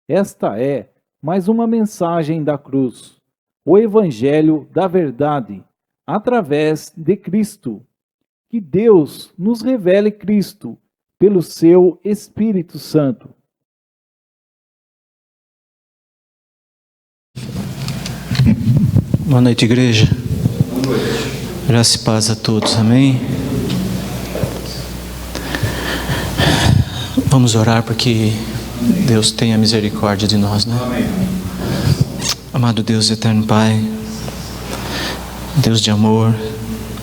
Esta é mais uma mensagem da cruz, o Evangelho da verdade, através de Cristo. Que Deus nos revele Cristo pelo seu Espírito Santo. Boa noite, igreja. Graça e paz a todos, amém? Vamos orar para que Deus tenha misericórdia de nós, né? Amém. Amado Deus, eterno Pai, Deus de amor,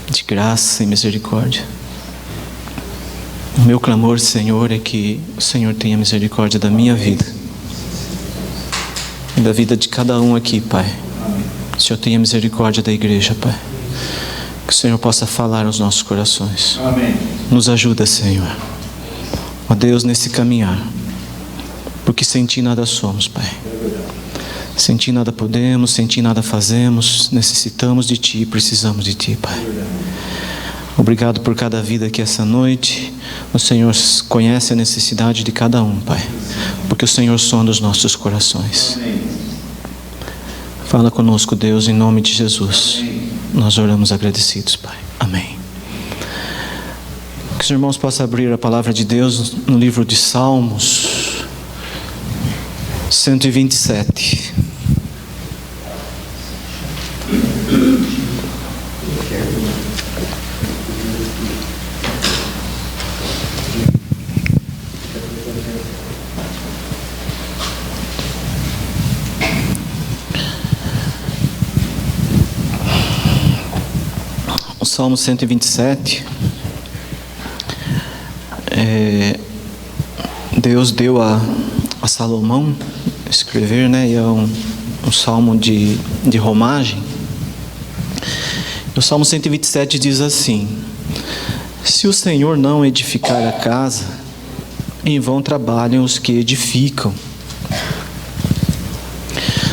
de graça e misericórdia. O meu clamor, Senhor, é que o Senhor tenha misericórdia da minha vida e da vida de cada um aqui, Pai. Que o Senhor tenha misericórdia da igreja, Pai. Que o Senhor possa falar aos nossos corações. Amém. Nos ajuda, Senhor. Ó Deus, nesse caminhar. Porque sem Ti nada somos, Pai. Sem Ti nada podemos, sem Ti nada fazemos. Necessitamos de Ti, precisamos de Ti, Pai. Obrigado por cada vida aqui essa noite. O Senhor conhece a necessidade de cada um, Pai. Porque o Senhor sonda os nossos corações. Fala conosco, Deus, em nome de Jesus. Nós oramos agradecidos, Pai. Amém. Que os irmãos possam abrir a palavra de Deus no livro de Salmos 127. O Salmo 127, Deus deu a Salomão escrever, né? E é um salmo de romagem. O Salmo 127 diz assim: se o Senhor não edificar a casa, em vão trabalham os que edificam.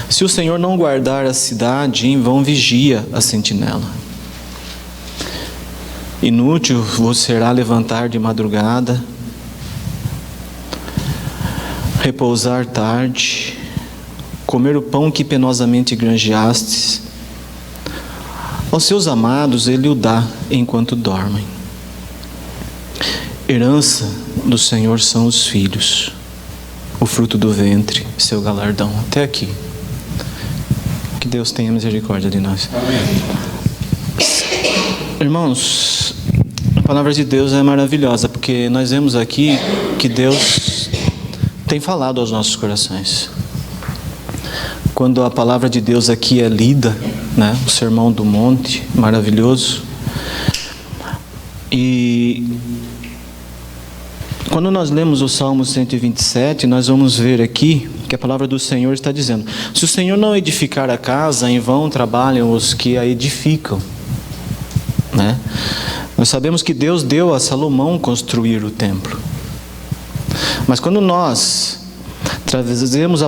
Se o Senhor não guardar a cidade, em vão vigia a sentinela. Inútil vos será levantar de madrugada, repousar tarde, comer o pão que penosamente granjeastes. Aos seus amados ele o dá enquanto dormem. Herança do Senhor são os filhos, o fruto do ventre, seu galardão. Até aqui. Que Deus tenha misericórdia de nós. Amém. Irmãos, a palavra de Deus é maravilhosa, porque nós vemos aqui que Deus tem falado aos nossos corações. Quando a palavra de Deus aqui é lida, né, o Sermão do Monte, maravilhoso. E quando nós lemos o Salmo 127, nós vamos ver aqui que a palavra do Senhor está dizendo: se o Senhor não edificar a casa, em vão trabalham os que a edificam. Né? Nós sabemos que Deus deu a Salomão construir o templo. Mas quando nós trazemos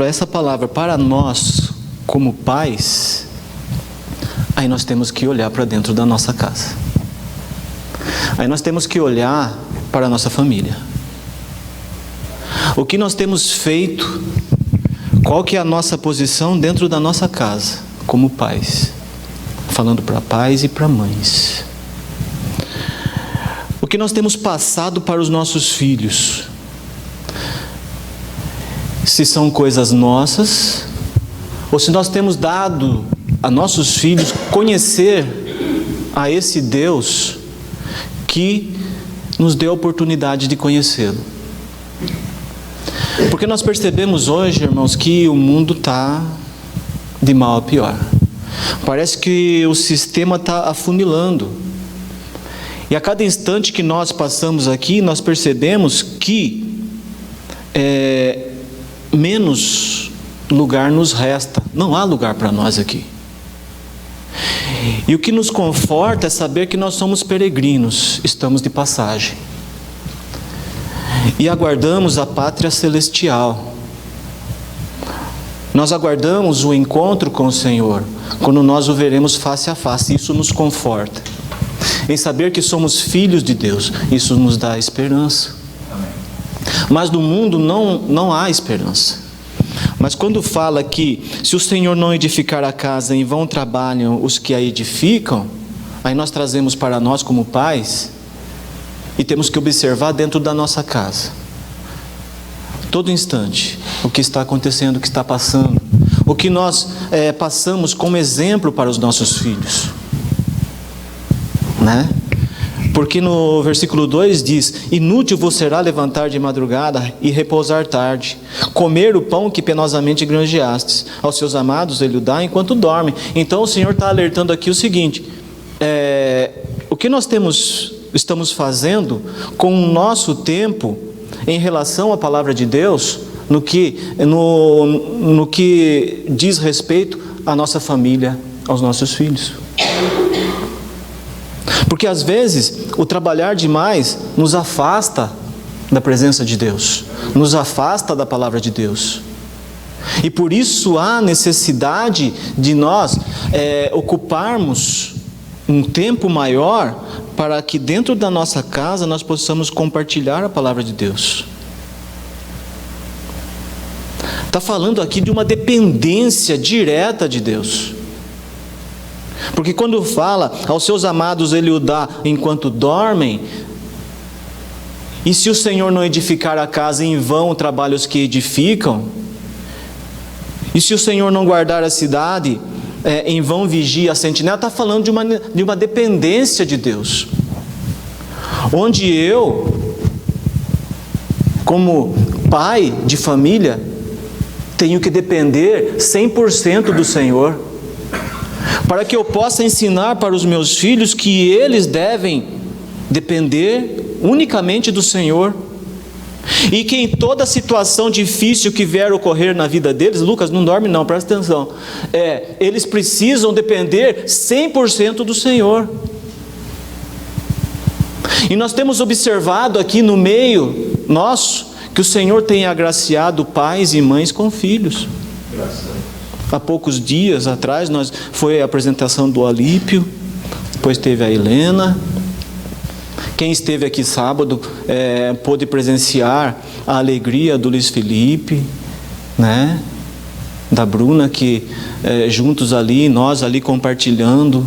essa palavra para nós como pais, aí nós temos que olhar para dentro da nossa casa. Aí nós temos que olhar para a nossa família. O que nós temos feito? Qual que é a nossa posição dentro da nossa casa como pais? Falando para pais e para mães. O que nós temos passado para os nossos filhos? Se são coisas nossas, ou se nós temos dado a nossos filhos conhecer a esse Deus que nos deu a oportunidade de conhecê-lo. Porque nós percebemos hoje, irmãos, que o mundo está de mal a pior. Parece que o sistema está afunilando. E a cada instante que nós passamos aqui, nós percebemos que menos lugar nos resta. Não há lugar para nós aqui. E o que nos conforta é saber que nós somos peregrinos, estamos de passagem. E aguardamos a pátria celestial. Nós aguardamos o encontro com o Senhor, quando nós o veremos face a face. Isso nos conforta. Em saber que somos filhos de Deus, isso nos dá esperança. Mas no mundo não há esperança. Mas quando fala que se o Senhor não edificar a casa, em vão trabalham os que a edificam, aí nós trazemos para nós como pais e temos que observar dentro da nossa casa, todo instante, o que está acontecendo, o que está passando, o que nós passamos como exemplo para os nossos filhos, né? Porque no versículo 2 diz: inútil vos será levantar de madrugada e repousar tarde, comer o pão que penosamente granjeastes, aos seus amados ele o dá enquanto dormem. Então o Senhor está alertando aqui o seguinte: o que nós estamos fazendo com o nosso tempo em relação à palavra de Deus, no que diz respeito à nossa família, aos nossos filhos. Porque às vezes o trabalhar demais nos afasta da presença de Deus, nos afasta da palavra de Deus. E por isso há necessidade de nós ocuparmos um tempo maior para que dentro da nossa casa nós possamos compartilhar a palavra de Deus. Está falando aqui de uma dependência direta de Deus. Porque quando fala, aos seus amados ele o dá enquanto dormem, e se o Senhor não edificar a casa, em vão trabalham os que edificam, e se o Senhor não guardar a cidade, em vão vigia a sentinela. Está falando de uma dependência de Deus, onde eu, como pai de família, tenho que depender 100% do Senhor, para que eu possa ensinar para os meus filhos que eles devem depender unicamente do Senhor, e que em toda situação difícil que vier ocorrer na vida deles, Lucas, não dorme não, presta atenção, eles precisam depender 100% do Senhor. E nós temos observado aqui no meio nosso, que o Senhor tem agraciado pais e mães com filhos. Há poucos dias atrás foi a apresentação do Alípio, depois teve a Helena. Quem esteve aqui sábado pôde presenciar a alegria do Luiz Felipe, né? Da Bruna, que juntos ali, nós ali compartilhando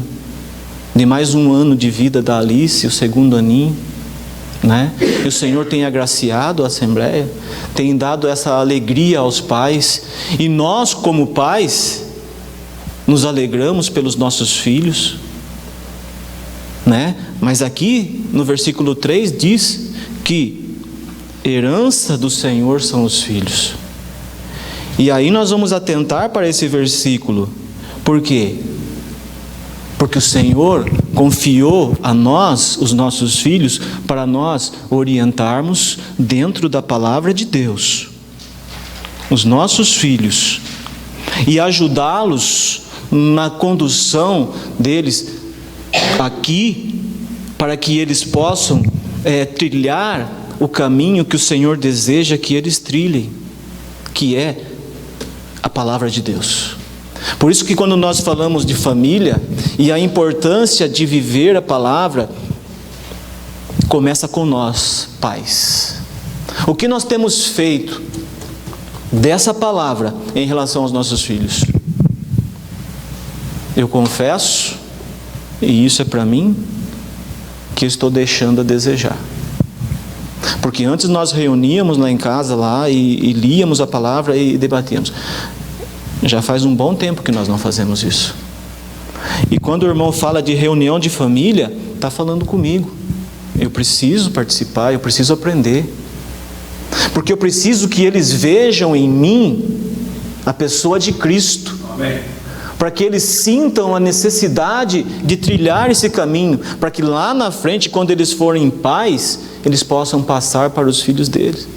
de mais um ano de vida da Alice, o segundo aninho, né? E o Senhor tem agraciado a Assembleia, tem dado essa alegria aos pais, e nós como pais nos alegramos pelos nossos filhos, né? Mas aqui no versículo 3 diz que herança do Senhor são os filhos. E aí nós vamos atentar para esse versículo. Por quê? Porque o Senhor confiou a nós, os nossos filhos, para nós orientarmos dentro da palavra de Deus os nossos filhos e ajudá-los na condução deles aqui, para que eles possam trilhar o caminho que o Senhor deseja que eles trilhem, que é a palavra de Deus. Por isso que quando nós falamos de família e a importância de viver a palavra, começa com nós, pais. O que nós temos feito dessa palavra em relação aos nossos filhos? Eu confesso, e isso é para mim, que eu estou deixando a desejar. Porque antes nós reuníamos lá em casa e líamos a palavra e debatíamos. Já faz um bom tempo que nós não fazemos isso. E quando o irmão fala de reunião de família, está falando comigo. Eu preciso participar, eu preciso aprender. Porque eu preciso que eles vejam em mim a pessoa de Cristo. Amém. Para que eles sintam a necessidade de trilhar esse caminho, para que lá na frente, quando eles forem pais, eles possam passar para os filhos deles.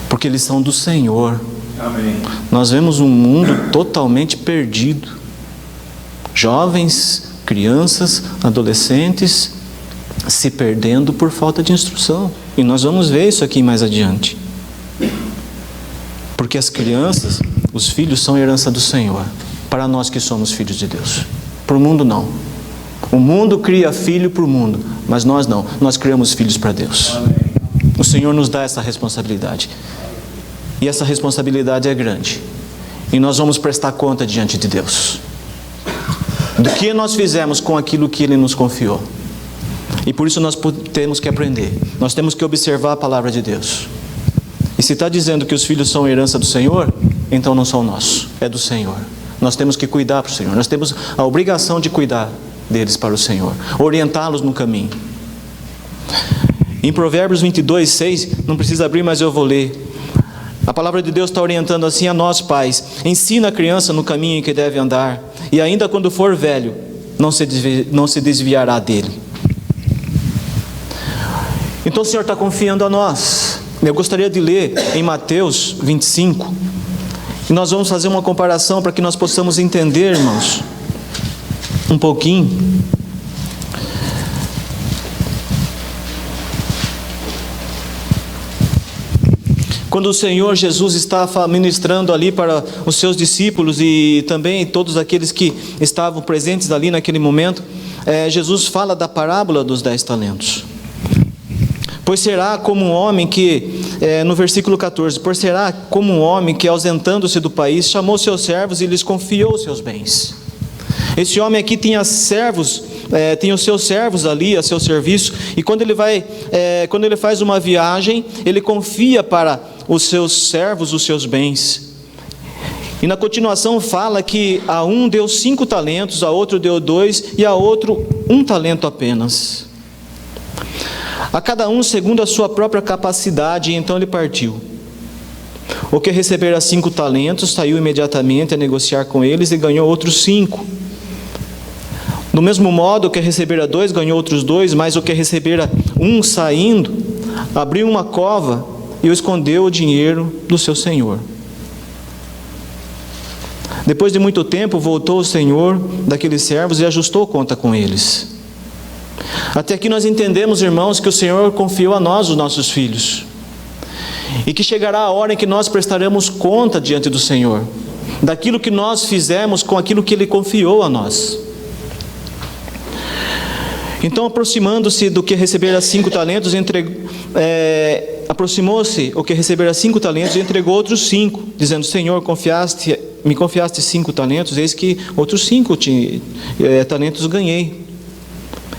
Porque eles são do Senhor. Amém. Nós vemos um mundo totalmente perdido. Jovens, crianças, adolescentes se perdendo por falta de instrução. E nós vamos ver isso aqui mais adiante. Porque as crianças, os filhos são herança do Senhor, para nós que somos filhos de Deus. Para o mundo não. O mundo cria filho para o mundo, mas nós não. Nós criamos filhos para Deus. Amém. O Senhor nos dá essa responsabilidade. E essa responsabilidade é grande. E nós vamos prestar conta diante de Deus do que nós fizemos com aquilo que Ele nos confiou. E por isso nós temos que aprender. Nós temos que observar a palavra de Deus. E se está dizendo que os filhos são herança do Senhor, então não são nossos, é do Senhor. Nós temos que cuidar para o Senhor. Nós temos a obrigação de cuidar deles para o Senhor, orientá-los no caminho. Em Provérbios 22, 6, não precisa abrir, mas eu vou ler. A palavra de Deus está orientando assim a nós, pais: ensina a criança no caminho em que deve andar, e ainda quando for velho, não se desviará dele. Então o Senhor está confiando a nós. Eu gostaria de ler em Mateus 25, e nós vamos fazer uma comparação para que nós possamos entender, irmãos, um pouquinho. Quando o Senhor Jesus está ministrando ali para os seus discípulos e também todos aqueles que estavam presentes ali naquele momento, Jesus fala da parábola dos 10 talentos. Pois será como um homem que, no versículo 14, pois será como um homem que, ausentando-se do país, chamou seus servos e lhes confiou seus bens. Esse homem aqui tinha servos, tem os seus servos ali a seu serviço, e quando ele faz uma viagem, ele confia para os seus servos os seus bens. E na continuação fala que a um deu 5 talentos, a outro deu 2 e a outro 1 talento apenas. A cada um segundo a sua própria capacidade, e então ele partiu. O que recebera 5 talentos saiu imediatamente a negociar com eles e ganhou outros 5. Do mesmo modo, o que recebera 2 ganhou outros 2, mas o que recebera 1 saindo, abriu uma cova e escondeu o dinheiro do seu senhor. Depois de muito tempo, voltou o senhor daqueles servos e ajustou conta com eles. Até aqui nós entendemos, irmãos, que o Senhor confiou a nós os nossos filhos, e que chegará a hora em que nós prestaremos conta diante do Senhor, daquilo que nós fizemos com aquilo que Ele confiou a nós. Então, aproximando-se do que recebera 5 talentos, aproximou-se o que recebera 5 talentos e entregou outros 5, dizendo: Senhor, me confiaste 5 talentos, eis que outros 5 talentos ganhei.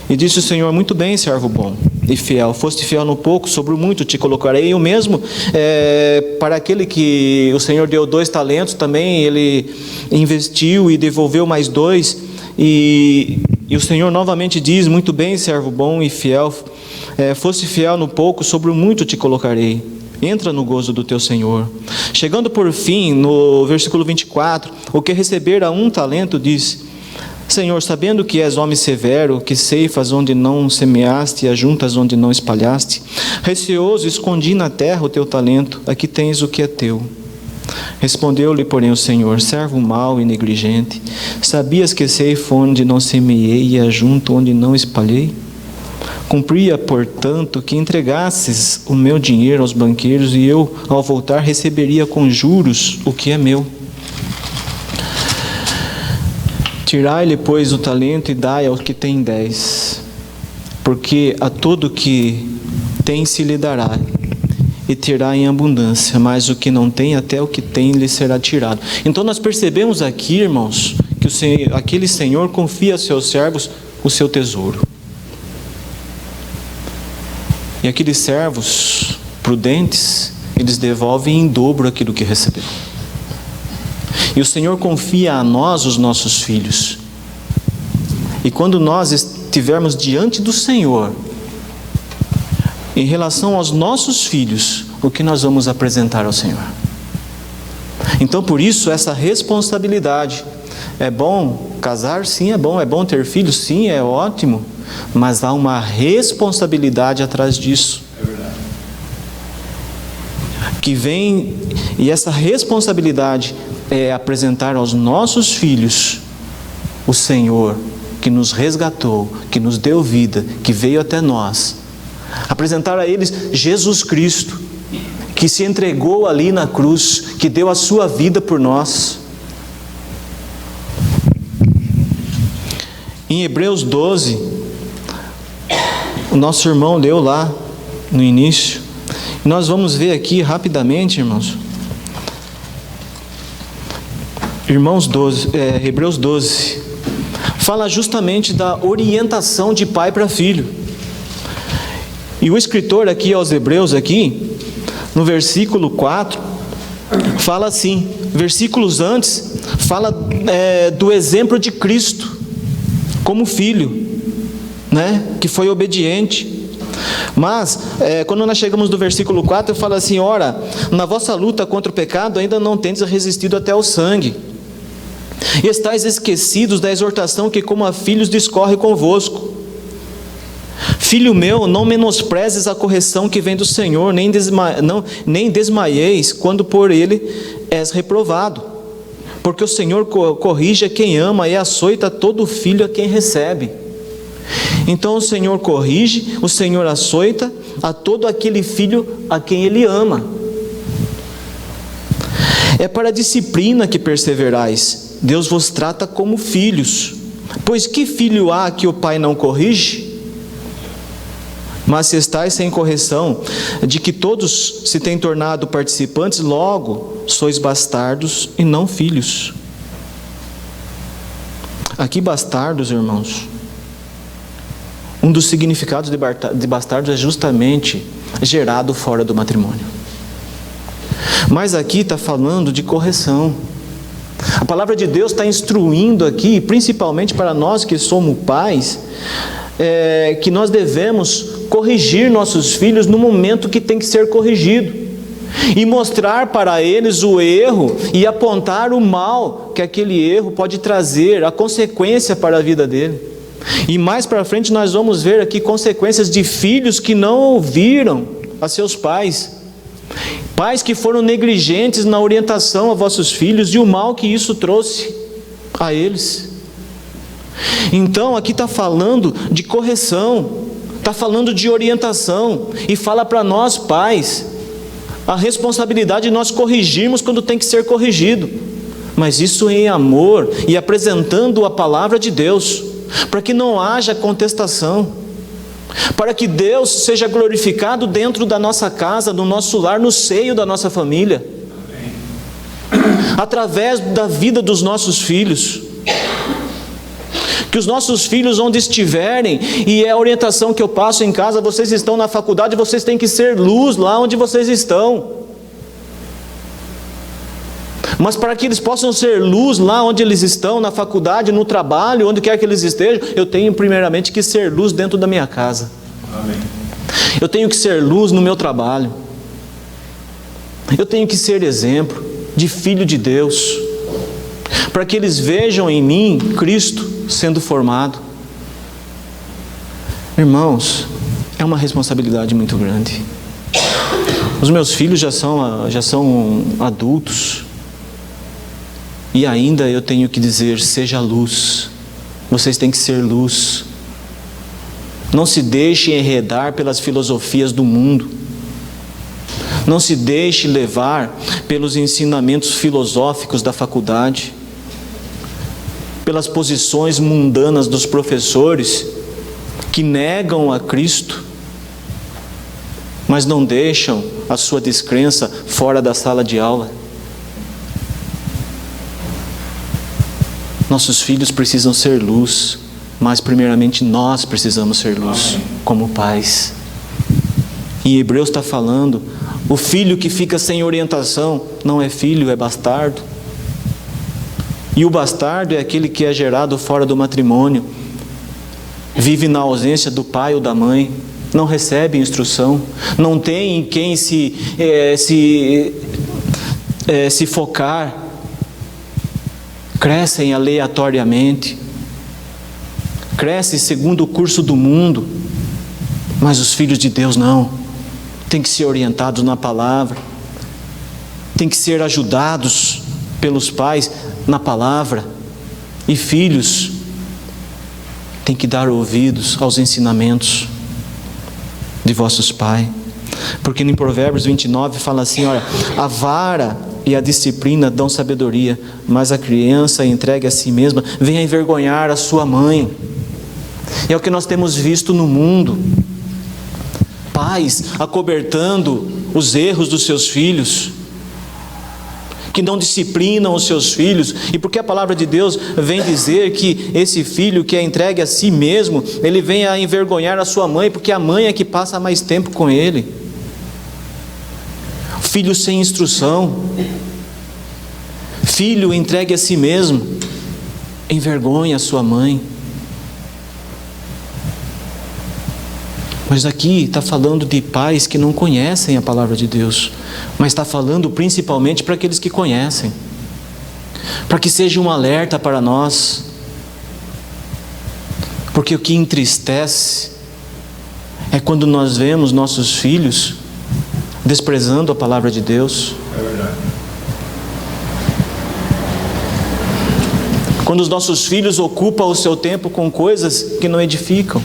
E disse o Senhor: muito bem, servo bom e fiel, foste fiel no pouco, sobre o muito te colocarei. E o mesmo para aquele que o Senhor deu 2 talentos, também ele investiu e devolveu mais 2. E o Senhor novamente diz: muito bem, servo bom e fiel, foste fiel no pouco, sobre o muito te colocarei. Entra no gozo do teu Senhor. Chegando por fim, no versículo 24, o que recebera 1 talento diz: Senhor, sabendo que és homem severo, que ceifas onde não semeaste e ajuntas onde não espalhaste, receoso escondi na terra o teu talento, aqui tens o que é teu. Respondeu-lhe, porém, o Senhor: servo mau e negligente, sabias que ceifo onde não semeei e ajunto onde não espalhei? Cumpria, portanto, que entregasses o meu dinheiro aos banqueiros, e eu, ao voltar, receberia com juros o que é meu. Tirai-lhe, pois, o talento e dai ao que tem 10, porque a todo que tem se lhe dará, e terá em abundância, mas o que não tem, até o que tem lhe será tirado. Então nós percebemos aqui, irmãos, que aquele Senhor confia a seus servos o seu tesouro. E aqueles servos prudentes, eles devolvem em dobro aquilo que receberam. E o Senhor confia a nós os nossos filhos. E quando nós estivermos diante do Senhor, em relação aos nossos filhos, o que nós vamos apresentar ao Senhor? Então, por isso, essa responsabilidade. É bom casar? Sim, é bom ter filhos? Sim, é ótimo, mas há uma responsabilidade atrás disso. É verdade. Que vem, e essa responsabilidade é apresentar aos nossos filhos o Senhor que nos resgatou, que nos deu vida, que veio até nós. Apresentar a eles Jesus Cristo, que se entregou ali na cruz, que deu a sua vida por nós. Em Hebreus 12, o nosso irmão leu lá no início, Nós vamos ver aqui rapidamente, irmãos. Hebreus 12. Fala justamente da orientação de pai para filho. E o escritor aqui aos Hebreus, aqui, no versículo 4, fala assim, versículos antes, fala do exemplo de Cristo, como filho, né, que foi obediente. Mas, quando nós chegamos no versículo 4, fala assim: ora, na vossa luta contra o pecado ainda não tendes resistido até o sangue, e estáis esquecidos da exortação que como a filhos discorre convosco. Filho meu, não menosprezes a correção que vem do Senhor, nem desmaieis quando por ele és reprovado, porque o Senhor corrige a quem ama e açoita todo filho a quem recebe. Então o Senhor corrige, o Senhor açoita a todo aquele filho a quem Ele ama. É para a disciplina que perseverais. Deus vos trata como filhos. Pois que filho há que o pai não corrige? Mas se estáis sem correção, de que todos se têm tornado participantes, logo sois bastardos e não filhos. Aqui bastardos, irmãos, um dos significados de bastardos é justamente gerado fora do matrimônio. Mas aqui está falando de correção. A palavra de Deus está instruindo aqui, principalmente para nós que somos pais, que nós devemos corrigir nossos filhos no momento que tem que ser corrigido, e mostrar para eles o erro e apontar o mal que aquele erro pode trazer, a consequência para a vida dele. E mais para frente nós vamos ver aqui consequências de filhos que não ouviram a seus pais, pais que foram negligentes na orientação a vossos filhos e o mal que isso trouxe a eles. Então aqui está falando de correção, está falando de orientação, e fala para nós pais a responsabilidade de nós corrigirmos quando tem que ser corrigido, mas isso em amor e apresentando a palavra de Deus, para que não haja contestação, para que Deus seja glorificado dentro da nossa casa, no nosso lar, no seio da nossa família, através da vida dos nossos filhos. Que os nossos filhos, onde estiverem, e é a orientação que eu passo em casa: vocês estão na faculdade, vocês têm que ser luz lá onde vocês estão. Mas para que eles possam ser luz lá onde eles estão, na faculdade, no trabalho, onde quer que eles estejam, eu tenho primeiramente que ser luz dentro da minha casa. Amém. Eu tenho que ser luz no meu trabalho. Eu tenho que ser exemplo de filho de Deus, para que eles vejam em mim Cristo sendo formado. Irmãos, é uma responsabilidade muito grande. Os meus filhos já são adultos, e ainda eu tenho que dizer: seja luz. Vocês têm que ser luz. Não se deixe enredar pelas filosofias do mundo. Não se deixe levar pelos ensinamentos filosóficos da faculdade, pelas posições mundanas dos professores que negam a Cristo, mas não deixam a sua descrença fora da sala de aula. Nossos filhos precisam ser luz, mas primeiramente nós precisamos ser luz, como pais. E Hebreus está falando: o filho que fica sem orientação não é filho, é bastardo. E o bastardo é aquele que é gerado fora do matrimônio, vive na ausência do pai ou da mãe, não recebe instrução, não tem em quem se focar, crescem aleatoriamente, crescem segundo o curso do mundo. Mas os filhos de Deus não, tem que ser orientados na palavra, tem que ser ajudados pelos pais na palavra, e filhos têm que dar ouvidos aos ensinamentos de vossos pais, porque em Provérbios 29 fala assim: olha, a vara e a disciplina dão sabedoria, mas a criança entregue a si mesma vem a envergonhar a sua mãe. E é o que nós temos visto no mundo: pais acobertando os erros dos seus filhos, que não disciplinam os seus filhos, e porque a palavra de Deus vem dizer que esse filho que é entregue a si mesmo, ele vem a envergonhar a sua mãe, porque a mãe é que passa mais tempo com ele. Filho sem instrução, filho entregue a si mesmo, envergonha a sua mãe. Mas aqui está falando de pais que não conhecem a palavra de Deus, mas está falando principalmente para aqueles que conhecem, para que seja um alerta para nós, porque o que entristece é quando nós vemos nossos filhos desprezando a palavra de Deus. É verdade. Quando os nossos filhos ocupam o seu tempo com coisas que não edificam.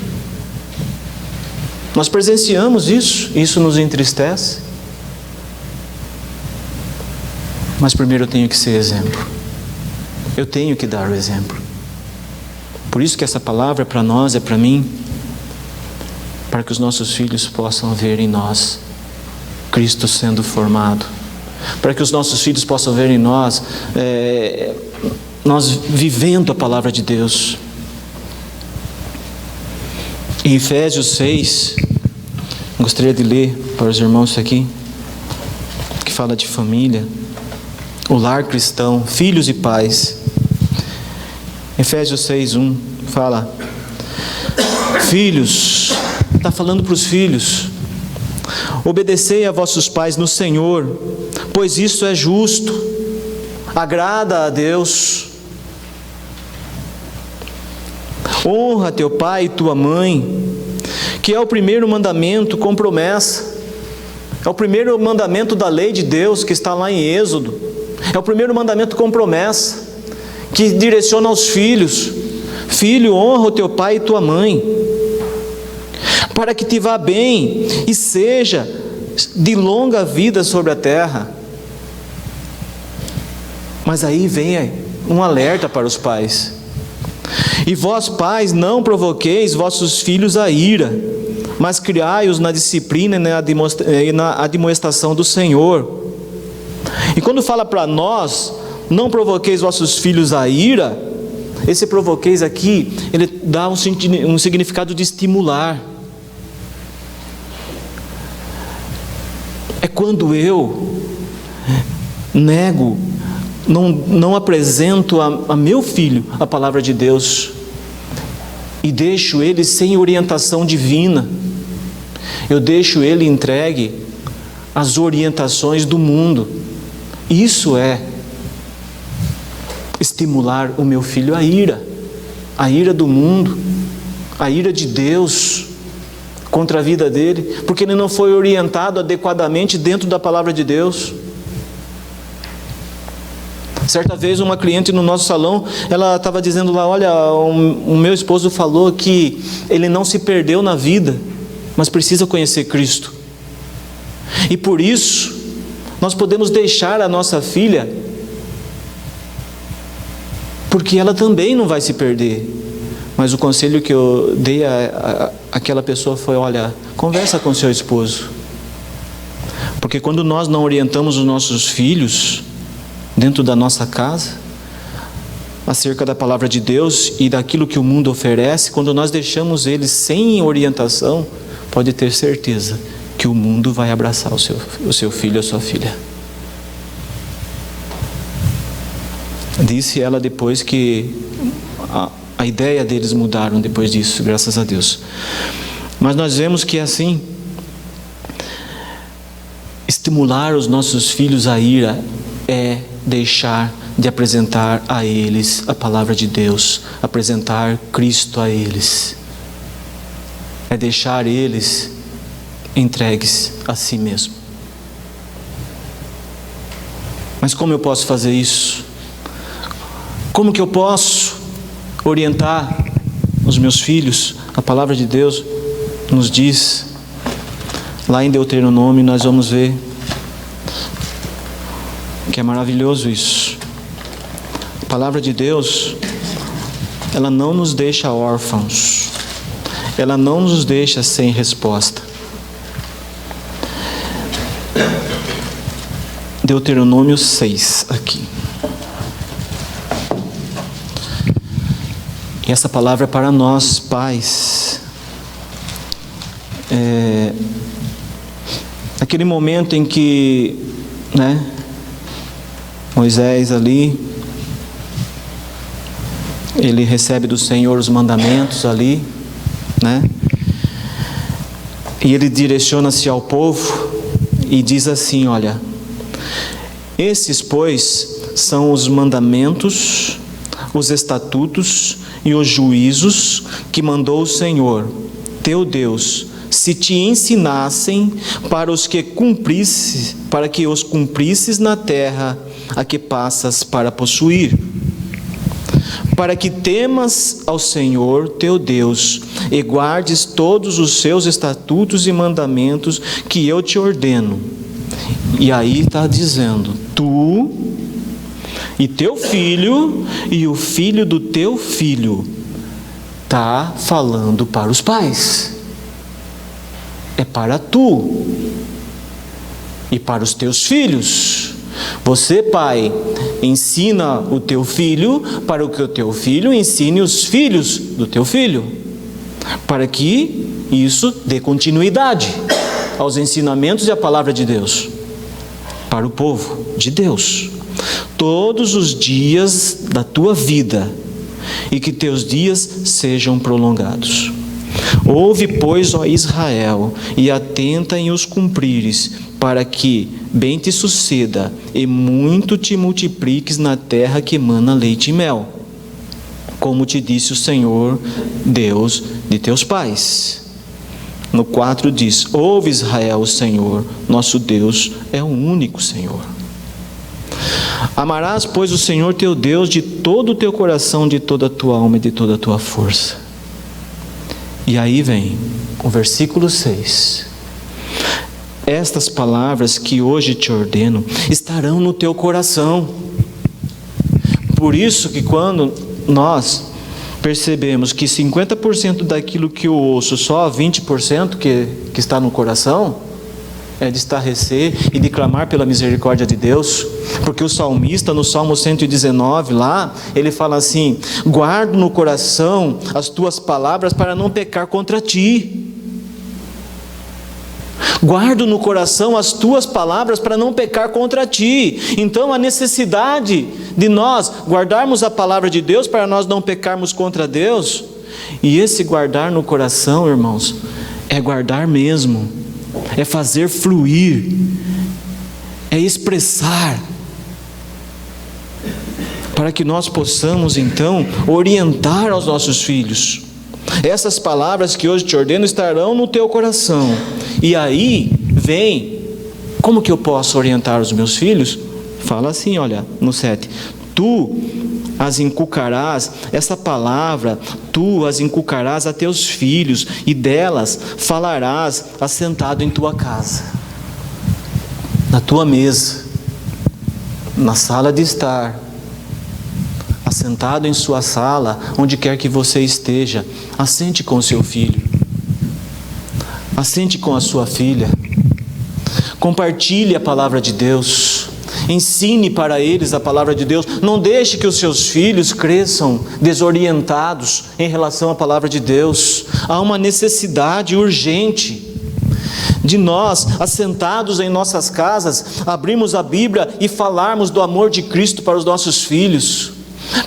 Nós presenciamos isso, isso nos entristece. Mas primeiro eu tenho que ser exemplo. Eu tenho que dar o exemplo. Por isso que essa palavra é para nós, é para mim, para que os nossos filhos possam ver em nós Cristo sendo formado, para que os nossos filhos possam ver em nós, nós vivendo a palavra de Deus. Em Efésios 6, gostaria de ler para os irmãos isso aqui, que fala de família, o lar cristão, filhos e pais. Efésios 6:1 fala: filhos, está falando para os filhos, obedecei a vossos pais no Senhor, pois isso é justo, agrada a Deus. Honra teu pai e tua mãe, que é o primeiro mandamento com promessa. É o primeiro mandamento da lei de Deus que está lá em Êxodo. É o primeiro mandamento com promessa, que direciona aos filhos: filho, honra o teu pai e tua mãe, para que te vá bem e seja de longa vida sobre a terra. Mas aí vem um alerta para os pais: e vós pais não provoqueis vossos filhos a ira, mas criai-os na disciplina e na admoestação do Senhor. E quando fala para nós, não provoqueis vossos filhos a ira, esse provoqueis aqui, ele dá um significado de estimular. É quando eu nego, não apresento a meu filho a palavra de Deus e deixo ele sem orientação divina. Eu deixo ele entregue às orientações do mundo. Isso é estimular o meu filho a ira do mundo, a ira de Deus contra a vida dele, porque ele não foi orientado adequadamente dentro da palavra de Deus. Certa vez uma cliente no nosso salão, ela estava dizendo lá: olha, o meu esposo falou que ele não se perdeu na vida, mas precisa conhecer Cristo. E por isso, nós podemos deixar a nossa filha, porque ela também não vai se perder. Mas o conselho que eu dei àquela pessoa foi: olha, conversa com seu esposo. Porque quando nós não orientamos os nossos filhos dentro da nossa casa acerca da palavra de Deus e daquilo que o mundo oferece, quando nós deixamos eles sem orientação, pode ter certeza que o mundo vai abraçar o seu filho ou a sua filha. Disse ela depois que a ideia deles mudaram depois disso, graças a Deus. Mas nós vemos que assim, estimular os nossos filhos a ira é deixar de apresentar a eles a palavra de Deus, apresentar Cristo a eles. É deixar eles entregues a si mesmo. Mas como eu posso fazer isso? Como que eu posso orientar os meus filhos? A palavra de Deus nos diz, lá em Deuteronômio, nós vamos ver que é maravilhoso isso. A palavra de Deus, ela não nos deixa órfãos, ela não nos deixa sem resposta. Deuteronômio 6 aqui. E essa palavra é para nós, pais. Naquele momento em que, Moisés ali, ele recebe do Senhor os mandamentos ali, e ele direciona-se ao povo e diz assim: olha, esses, pois, são os mandamentos, os estatutos e os juízos que mandou o Senhor, teu Deus, se te ensinassem para que os cumprisses na terra a que passas para possuir, para que temas ao Senhor teu Deus e guardes todos os seus estatutos e mandamentos que eu te ordeno. E aí está dizendo: tu e teu filho e o filho do teu filho. Está falando para os pais. É para tu e para os teus filhos. Você, pai, ensina o teu filho para que o teu filho ensine os filhos do teu filho, para que isso dê continuidade aos ensinamentos e à palavra de Deus para o povo de Deus todos os dias da tua vida, e que teus dias sejam prolongados. Ouve, pois, ó Israel, e atenta em os cumprires, para que bem te suceda e muito te multipliques na terra que emana leite e mel, como te disse o Senhor, Deus de teus pais. No 4 diz: ouve, Israel, o Senhor, nosso Deus é o único Senhor. Amarás, pois, o Senhor teu Deus de todo o teu coração, de toda a tua alma e de toda a tua força. E aí vem o versículo 6. Estas palavras que hoje te ordeno estarão no teu coração. Por isso que quando nós percebemos que 50% daquilo que eu ouço, só 20% que está no coração, é de estarrecer e de clamar pela misericórdia de Deus. Porque o salmista, no Salmo 119 lá, ele fala assim: guardo no coração as tuas palavras para não pecar contra ti. Guardo no coração as tuas palavras para não pecar contra ti. Então a necessidade de nós guardarmos a palavra de Deus para nós não pecarmos contra Deus. E esse guardar no coração, irmãos, é guardar mesmo, é fazer fluir, é expressar, para que nós possamos então orientar aos nossos filhos. Essas palavras que hoje te ordeno estarão no teu coração. E aí vem, como que eu posso orientar os meus filhos? Fala assim, olha, no 7: tu as inculcarás, essa palavra, tu as inculcarás a teus filhos, e delas falarás assentado em tua casa, na tua mesa, na sala de estar, assentado em sua sala, onde quer que você esteja. Assente com o seu filho, assente com a sua filha, compartilhe a palavra de Deus, ensine para eles a palavra de Deus. Não deixe que os seus filhos cresçam desorientados em relação à palavra de Deus. Há uma necessidade urgente de nós, assentados em nossas casas, abrirmos a Bíblia e falarmos do amor de Cristo para os nossos filhos,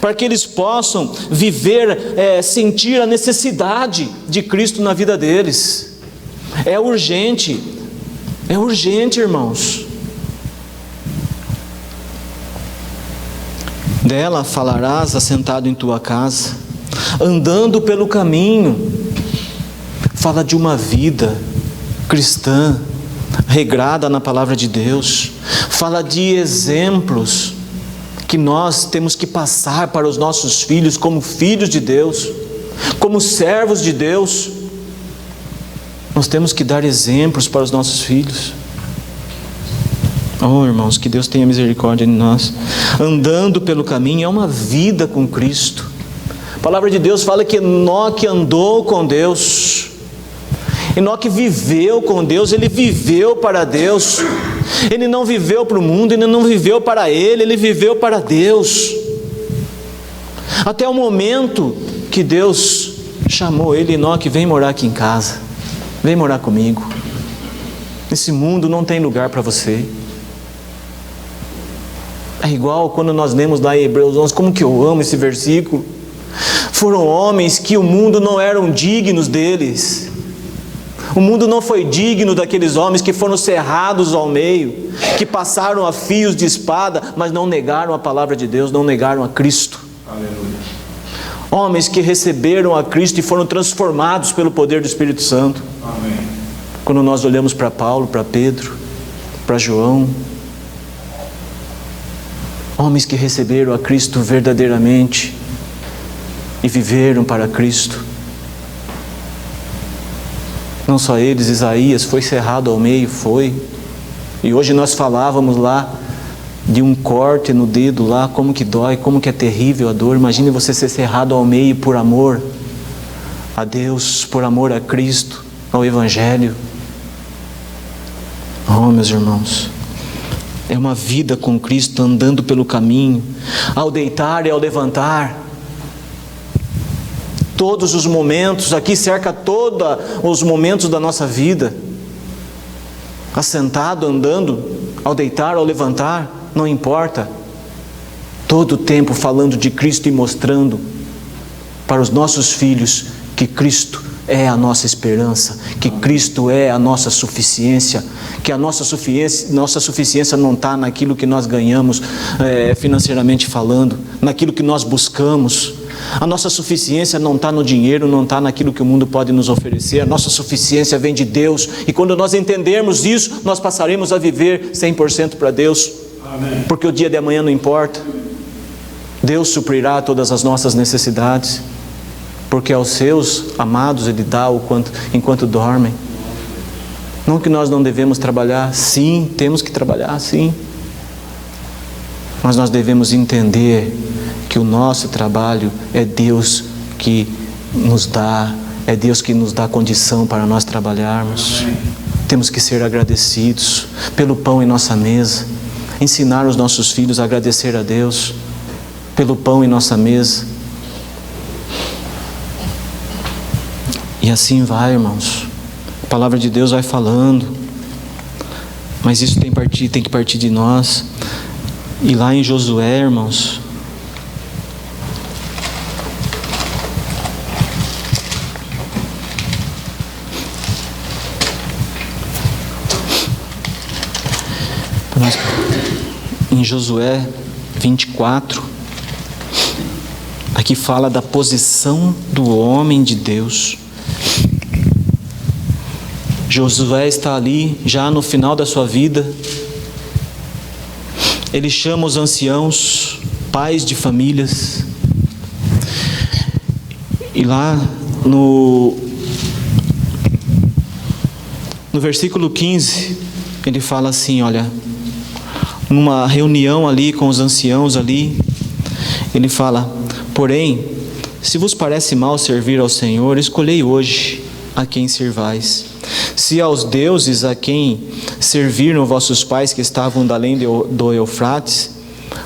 para que eles possam viver, sentir a necessidade de Cristo na vida deles. É urgente, irmãos. Dela falarás assentado em tua casa, andando pelo caminho. Fala de uma vida cristã, regrada na palavra de Deus. Fala de exemplos que nós temos que passar para os nossos filhos, como filhos de Deus, como servos de Deus. Nós temos que dar exemplos para os nossos filhos. Oh, irmãos, que Deus tenha misericórdia de nós. Andando pelo caminho é uma vida com Cristo. A palavra de Deus fala que Enoque andou com Deus. Enoque viveu com Deus, ele viveu para Deus. Ele não viveu para o mundo, ele não viveu para ele, ele viveu para Deus. Até o momento que Deus chamou ele: Enoque, vem morar aqui em casa, vem morar comigo. Esse mundo não tem lugar para você. É igual quando nós lemos lá em Hebreus 11, como que eu amo esse versículo. Foram homens que o mundo não eram dignos deles. O mundo não foi digno daqueles homens que foram cerrados ao meio, que passaram a fios de espada, mas não negaram a palavra de Deus, não negaram a Cristo. Aleluia. Homens que receberam a Cristo e foram transformados pelo poder do Espírito Santo. Amém. Quando nós olhamos para Paulo, para Pedro, para João, homens que receberam a Cristo verdadeiramente e viveram para Cristo. Não só eles, Isaías foi cerrado ao meio, foi. E hoje nós falávamos lá de um corte no dedo lá, como que dói, como que é terrível a dor. Imagine você ser cerrado ao meio por amor a Deus, por amor a Cristo, ao Evangelho. Oh, meus irmãos, é uma vida com Cristo, andando pelo caminho, ao deitar e ao levantar. Todos os momentos, aqui cerca todos os momentos da nossa vida. Assentado, andando, ao deitar, ao levantar, não importa. Todo o tempo falando de Cristo e mostrando para os nossos filhos que Cristo é a nossa esperança, que Cristo é a nossa suficiência, que a nossa suficiência não está naquilo que nós ganhamos financeiramente falando, naquilo que nós buscamos. A nossa suficiência não está no dinheiro, não está naquilo que o mundo pode nos oferecer. A nossa suficiência vem de Deus. E quando nós entendermos isso, nós passaremos a viver 100% para Deus. Amém. Porque o dia de amanhã não importa. Deus suprirá todas as nossas necessidades. Porque aos seus amados Ele dá enquanto dormem. Não que nós não devemos trabalhar. Sim, temos que trabalhar, sim. Mas nós devemos entender que o nosso trabalho é Deus que nos dá, é Deus que nos dá condição para nós trabalharmos. Amém. Temos que ser agradecidos pelo pão em nossa mesa, ensinar os nossos filhos a agradecer a Deus pelo pão em nossa mesa. E assim vai, irmãos. A palavra de Deus vai falando, mas isso tem que partir de nós. E lá em Josué, irmãos, em Josué 24, aqui fala da posição do homem de Deus. Josué está ali já no final da sua vida. Ele chama os anciãos, pais de famílias, e lá no versículo 15 ele fala assim, olha, numa reunião ali com os anciãos ali, ele fala: porém, se vos parece mal servir ao Senhor, escolhei hoje a quem servais. Se aos deuses a quem serviram vossos pais que estavam da além do Eufrates,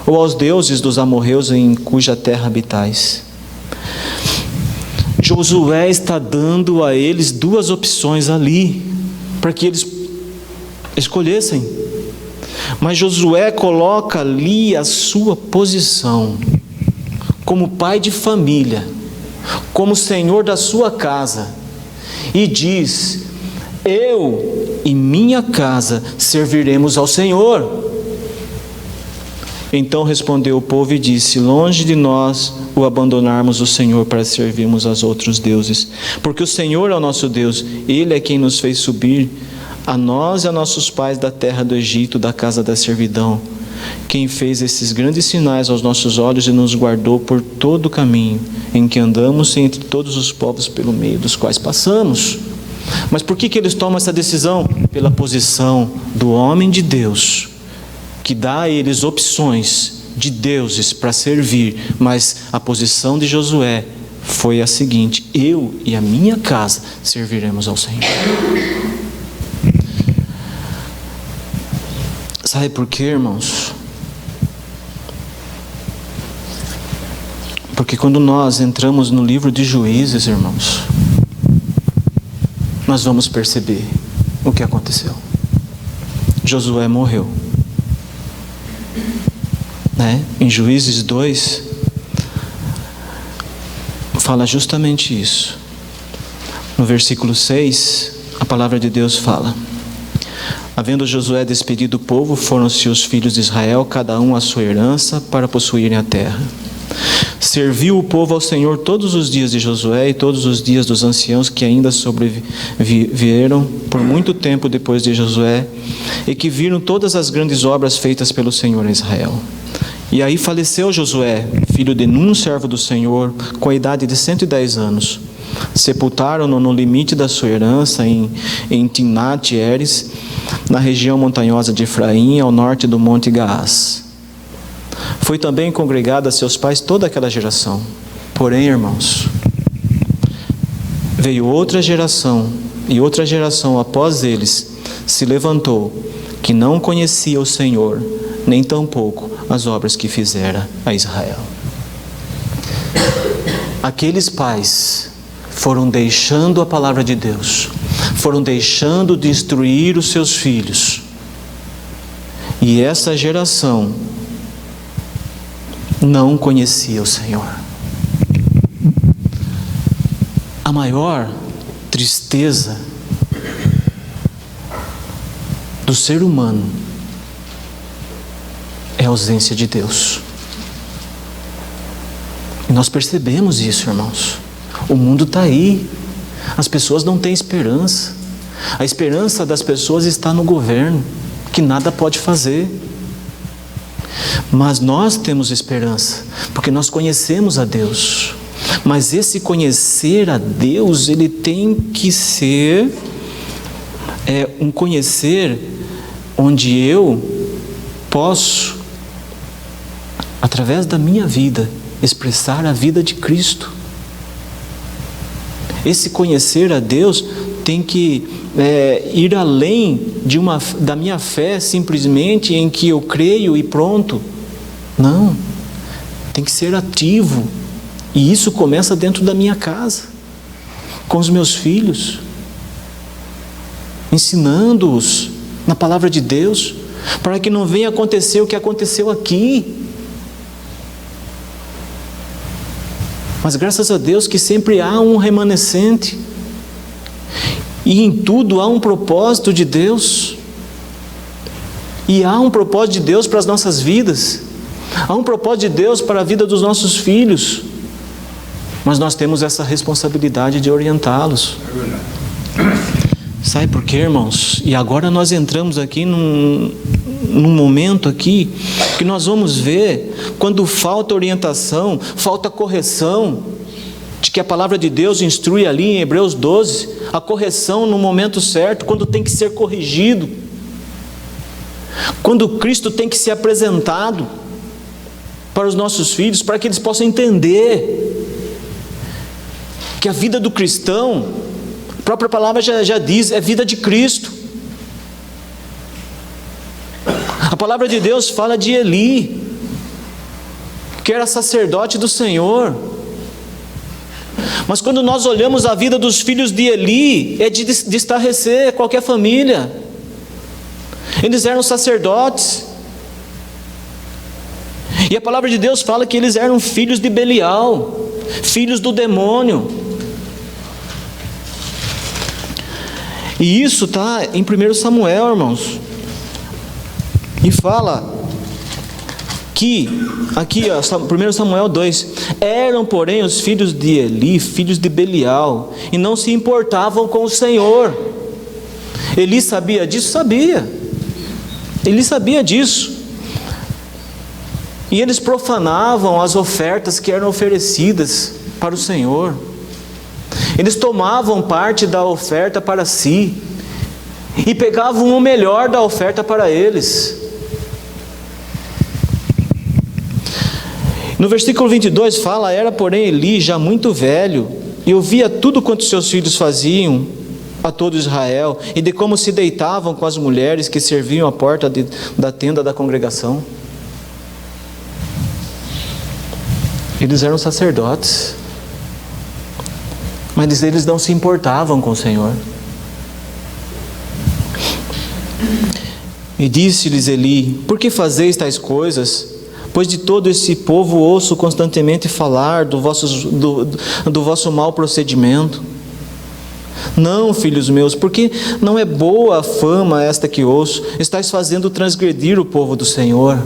ou aos deuses dos amorreus em cuja terra habitais. Josué está dando a eles duas opções ali, para que eles escolhessem. Mas Josué coloca ali a sua posição como pai de família, como senhor da sua casa, e diz: eu e minha casa serviremos ao Senhor. Então respondeu o povo e disse: longe de nós o abandonarmos o Senhor para servirmos aos outros deuses, porque o Senhor é o nosso Deus, Ele é quem nos fez subir, a nós e a nossos pais, da terra do Egito, da casa da servidão, quem fez esses grandes sinais aos nossos olhos e nos guardou por todo o caminho em que andamos entre todos os povos pelo meio dos quais passamos. Mas por que eles tomam essa decisão? Pela posição do homem de Deus, que dá a eles opções de deuses para servir. Mas a posição de Josué foi a seguinte: eu e a minha casa serviremos ao Senhor. Sabe por quê, irmãos? Porque quando nós entramos no livro de Juízes, irmãos, nós vamos perceber o que aconteceu. Josué morreu. Em Juízes 2, fala justamente isso. No versículo 6, a palavra de Deus fala: havendo Josué despedido o povo, foram-se os filhos de Israel, cada um à sua herança, para possuírem a terra. Serviu o povo ao Senhor todos os dias de Josué e todos os dias dos anciãos que ainda sobreviveram por muito tempo depois de Josué, e que viram todas as grandes obras feitas pelo Senhor a Israel. E aí faleceu Josué, filho de Num, servo do Senhor, com a idade de 110 anos. Sepultaram-no no limite da sua herança em Timnat-Heres, na região montanhosa de Efraim, ao norte do monte Gaás. Foi também congregada a seus pais toda aquela geração. Porém, irmãos, veio outra geração, e outra geração após eles se levantou, que não conhecia o Senhor, nem tampouco as obras que fizera a Israel. Aqueles pais foram deixando a palavra de Deus, foram deixando de instruir os seus filhos, e essa geração não conhecia o Senhor. A maior tristeza do ser humano é a ausência de Deus. E nós percebemos isso, irmãos. O mundo está aí. As pessoas não têm esperança. A esperança das pessoas está no governo, que nada pode fazer. Mas nós temos esperança, porque nós conhecemos a Deus. Mas esse conhecer a Deus, ele tem que ser um conhecer onde eu posso, através da minha vida, expressar a vida de Cristo. Esse conhecer a Deus tem que ir além da minha fé simplesmente em que eu creio e pronto. Não, tem que ser ativo. E isso começa dentro da minha casa, com os meus filhos, ensinando-os na palavra de Deus, para que não venha acontecer o que aconteceu aqui. Mas graças a Deus que sempre há um remanescente, e em tudo há um propósito de Deus, e há um propósito de Deus para as nossas vidas, há um propósito de Deus para a vida dos nossos filhos, mas nós temos essa responsabilidade de orientá-los. Sabe por quê, irmãos? E agora nós entramos aqui num momento aqui que nós vamos ver quando falta orientação, falta correção, de que a palavra de Deus instrui ali em Hebreus 12, a correção no momento certo, quando tem que ser corrigido, quando Cristo tem que ser apresentado para os nossos filhos, para que eles possam entender que a vida do cristão, a própria palavra já diz, é vida de Cristo. A palavra de Deus fala de Eli, que era sacerdote do Senhor. Mas quando nós olhamos a vida dos filhos de Eli, é de estarrecer qualquer família. Eles eram sacerdotes. E a palavra de Deus fala que eles eram filhos de Belial, filhos do demônio. E isso está em 1 Samuel, irmãos. E fala que, aqui, 1 Samuel 2, eram, porém, os filhos de Eli, filhos de Belial, e não se importavam com o Senhor. Eli sabia disso? Sabia. Ele sabia disso. E eles profanavam as ofertas que eram oferecidas para o Senhor. Eles tomavam parte da oferta para si e pegavam o melhor da oferta para eles. No versículo 22 fala: era porém Eli já muito velho, e ouvia tudo quanto seus filhos faziam, a todo Israel e de como se deitavam com as mulheres que serviam à porta da tenda da congregação. Eles eram sacerdotes, mas eles não se importavam com o Senhor. E disse-lhes Eli: por que fazeis tais coisas? Pois de todo esse povo ouço constantemente falar do vosso mau procedimento. Não, filhos meus, porque não é boa a fama esta que ouço. Estais fazendo transgredir o povo do Senhor.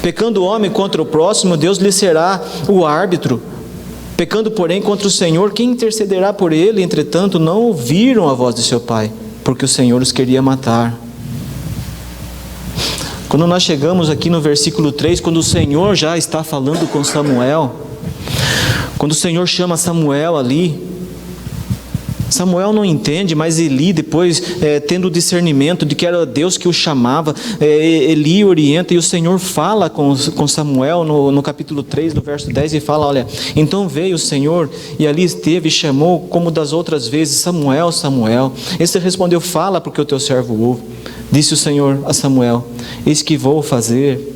Pecando o homem contra o próximo, Deus lhe será o árbitro. Pecando, porém, contra o Senhor, quem intercederá por ele? Entretanto, não ouviram a voz de seu pai, porque o Senhor os queria matar. Quando nós chegamos aqui no versículo 3, quando o Senhor já está falando com Samuel, quando o Senhor chama Samuel ali, Samuel não entende, mas Eli depois, tendo o discernimento de que era Deus que o chamava, Eli orienta, e o Senhor fala com Samuel no capítulo 3, do verso 10, e fala: olha, então veio o Senhor e ali esteve e chamou como das outras vezes: Samuel, Samuel. Esse respondeu: fala, porque o teu servo ouve. Disse o Senhor a Samuel: eis que vou fazer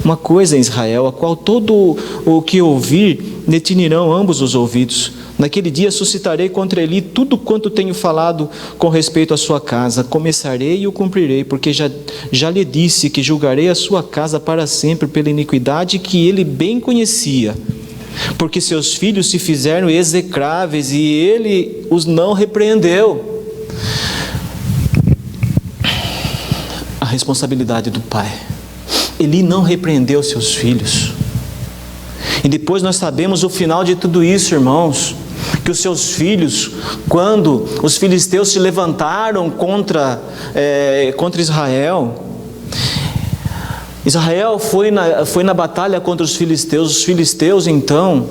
uma coisa em Israel, a qual todo o que ouvir lhe tinirão ambos os ouvidos. Naquele dia suscitarei contra Eli tudo quanto tenho falado com respeito à sua casa. Começarei e o cumprirei, porque já lhe disse que julgarei a sua casa para sempre pela iniquidade que ele bem conhecia. Porque seus filhos se fizeram execráveis e ele os não repreendeu. A responsabilidade do pai. Eli não repreendeu seus filhos. E depois nós sabemos o final de tudo isso, irmãos, que os seus filhos, quando os filisteus se levantaram contra Israel, Israel foi na batalha contra os filisteus então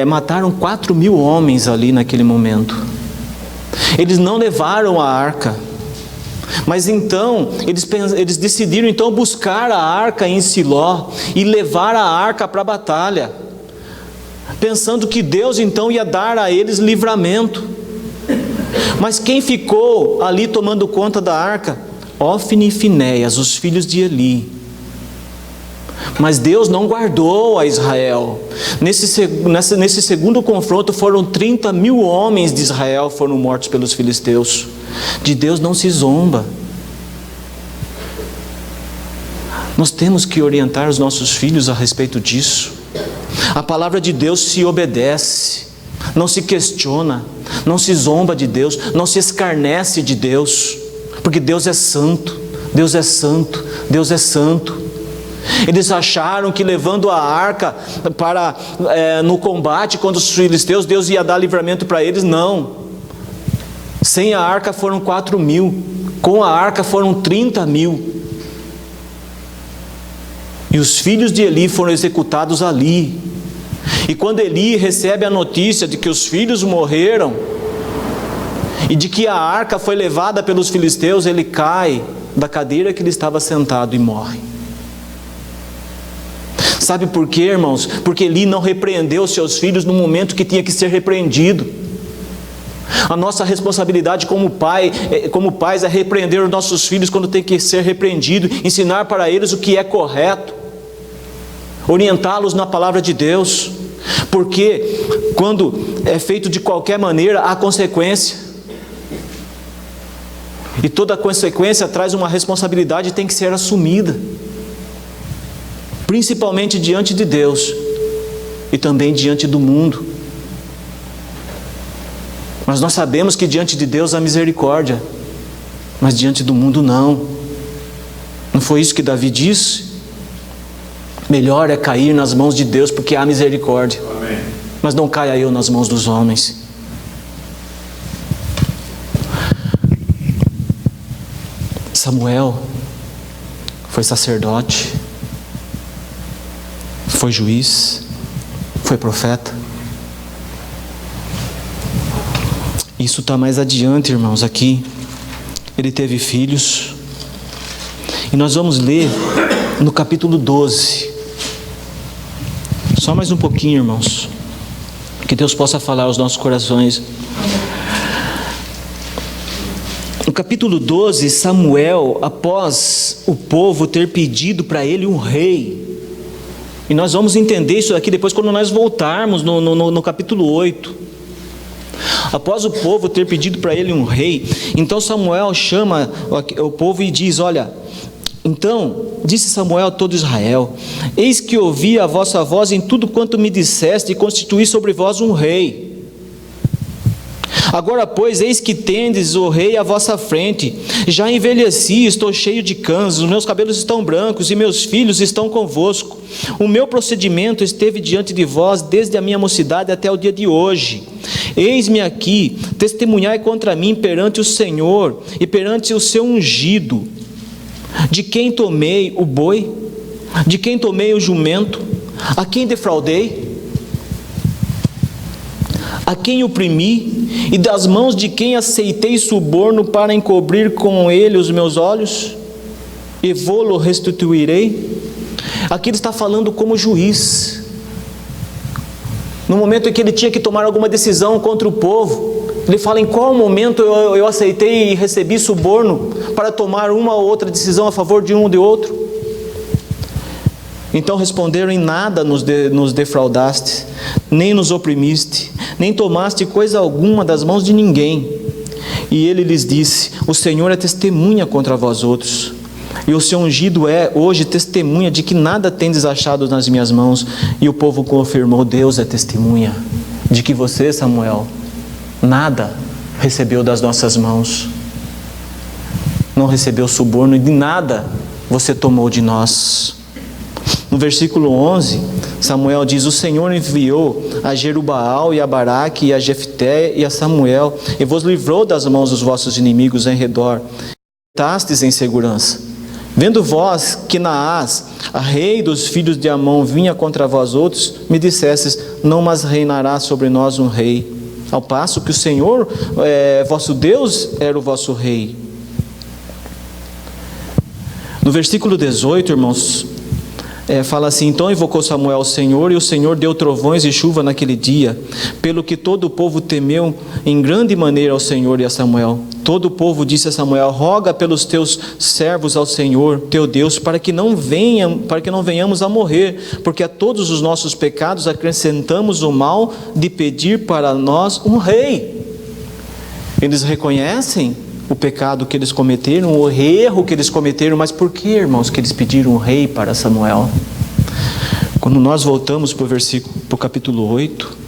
mataram 4.000 homens ali naquele momento. Eles não levaram a arca, mas então eles decidiram então buscar a arca em Siló e levar a arca para a batalha, pensando que Deus então ia dar a eles livramento. Mas quem ficou ali tomando conta da arca? Ofni e Finéias, os filhos de Eli. Mas Deus não guardou a Israel. Nesse segundo confronto foram 30.000 homens de Israel foram mortos pelos filisteus. De Deus não se zomba. Nós temos que orientar os nossos filhos a respeito disso. A palavra de Deus se obedece, não se questiona, não se zomba de Deus, não se escarnece de Deus, porque Deus é santo, Deus é santo, Deus é santo. Eles acharam que levando a arca no combate contra os filisteus, Deus ia dar livramento para eles. Não. Sem a arca foram 4.000, com a arca foram 30.000. E os filhos de Eli foram executados ali. E quando Eli recebe a notícia de que os filhos morreram e de que a arca foi levada pelos filisteus, ele cai da cadeira que ele estava sentado e morre. Sabe por quê, irmãos? Porque Eli não repreendeu seus filhos no momento que tinha que ser repreendido. A nossa responsabilidade como pais é repreender os nossos filhos quando tem que ser repreendido, ensinar para eles o que é correto, orientá-los na palavra de Deus, porque quando é feito de qualquer maneira, há consequência, e toda consequência traz uma responsabilidade e tem que ser assumida, principalmente diante de Deus e também diante do mundo. Mas nós sabemos que diante de Deus há misericórdia, mas diante do mundo não. Não foi isso que Davi disse? Melhor é cair nas mãos de Deus, porque há misericórdia. Amém. Mas não caia eu nas mãos dos homens. Samuel foi sacerdote, foi juiz, foi profeta. Isso está mais adiante, irmãos, aqui. Ele teve filhos. E nós vamos ler no capítulo 12. Só mais um pouquinho, irmãos. Que Deus possa falar aos nossos corações. capítulo 12, Samuel, após o povo ter pedido para ele um rei, e nós vamos entender isso aqui depois quando nós voltarmos no capítulo 8. Após o povo ter pedido para ele um rei, então Samuel chama o povo e diz: olha, então disse Samuel a todo Israel: eis que ouvi a vossa voz em tudo quanto me disseste, e constituí sobre vós um rei. Agora, pois, eis que tendes o rei à vossa frente. Já envelheci, estou cheio de canos, os meus cabelos estão brancos e meus filhos estão convosco. O meu procedimento esteve diante de vós desde a minha mocidade até o dia de hoje. Eis-me aqui, testemunhai contra mim perante o Senhor e perante o seu ungido. De quem tomei o boi? De quem tomei o jumento? A quem defraudei? A quem oprimi? E das mãos de quem aceitei suborno para encobrir com ele os meus olhos? E vô-lo restituirei? Aqui ele está falando como juiz. No momento em que ele tinha que tomar alguma decisão contra o povo, ele fala: em qual momento eu aceitei e recebi suborno para tomar uma ou outra decisão a favor de um ou de outro? Então responderam: em nada nos defraudaste, nem nos oprimiste, nem tomaste coisa alguma das mãos de ninguém. E ele lhes disse: o Senhor é testemunha contra vós outros, e o seu ungido é hoje testemunha de que nada tendes achado nas minhas mãos. E o povo confirmou: Deus é testemunha de que você, Samuel, nada recebeu das nossas mãos, não recebeu suborno, e de nada você tomou de nós. No versículo 11, Samuel diz: o Senhor enviou a Jerubaal e a Baraque e a Jefté e a Samuel, e vos livrou das mãos dos vossos inimigos em redor, estastes em segurança. Vendo vós que Naás, a rei dos filhos de Amon, vinha contra vós outros, me dissestes: não mais reinará sobre nós um rei, ao passo que o Senhor, vosso Deus, era o vosso rei. No versículo 18, irmãos, fala assim: então invocou Samuel ao Senhor, e o Senhor deu trovões e chuva naquele dia, pelo que todo o povo temeu em grande maneira ao Senhor e a Samuel. Todo o povo disse a Samuel: roga pelos teus servos ao Senhor teu Deus, para que não venhamos a morrer, porque a todos os nossos pecados acrescentamos o mal de pedir para nós um rei. Eles reconhecem o pecado que eles cometeram, o erro que eles cometeram, mas por que, irmãos, que eles pediram um rei para Samuel? Quando nós voltamos para o capítulo 8,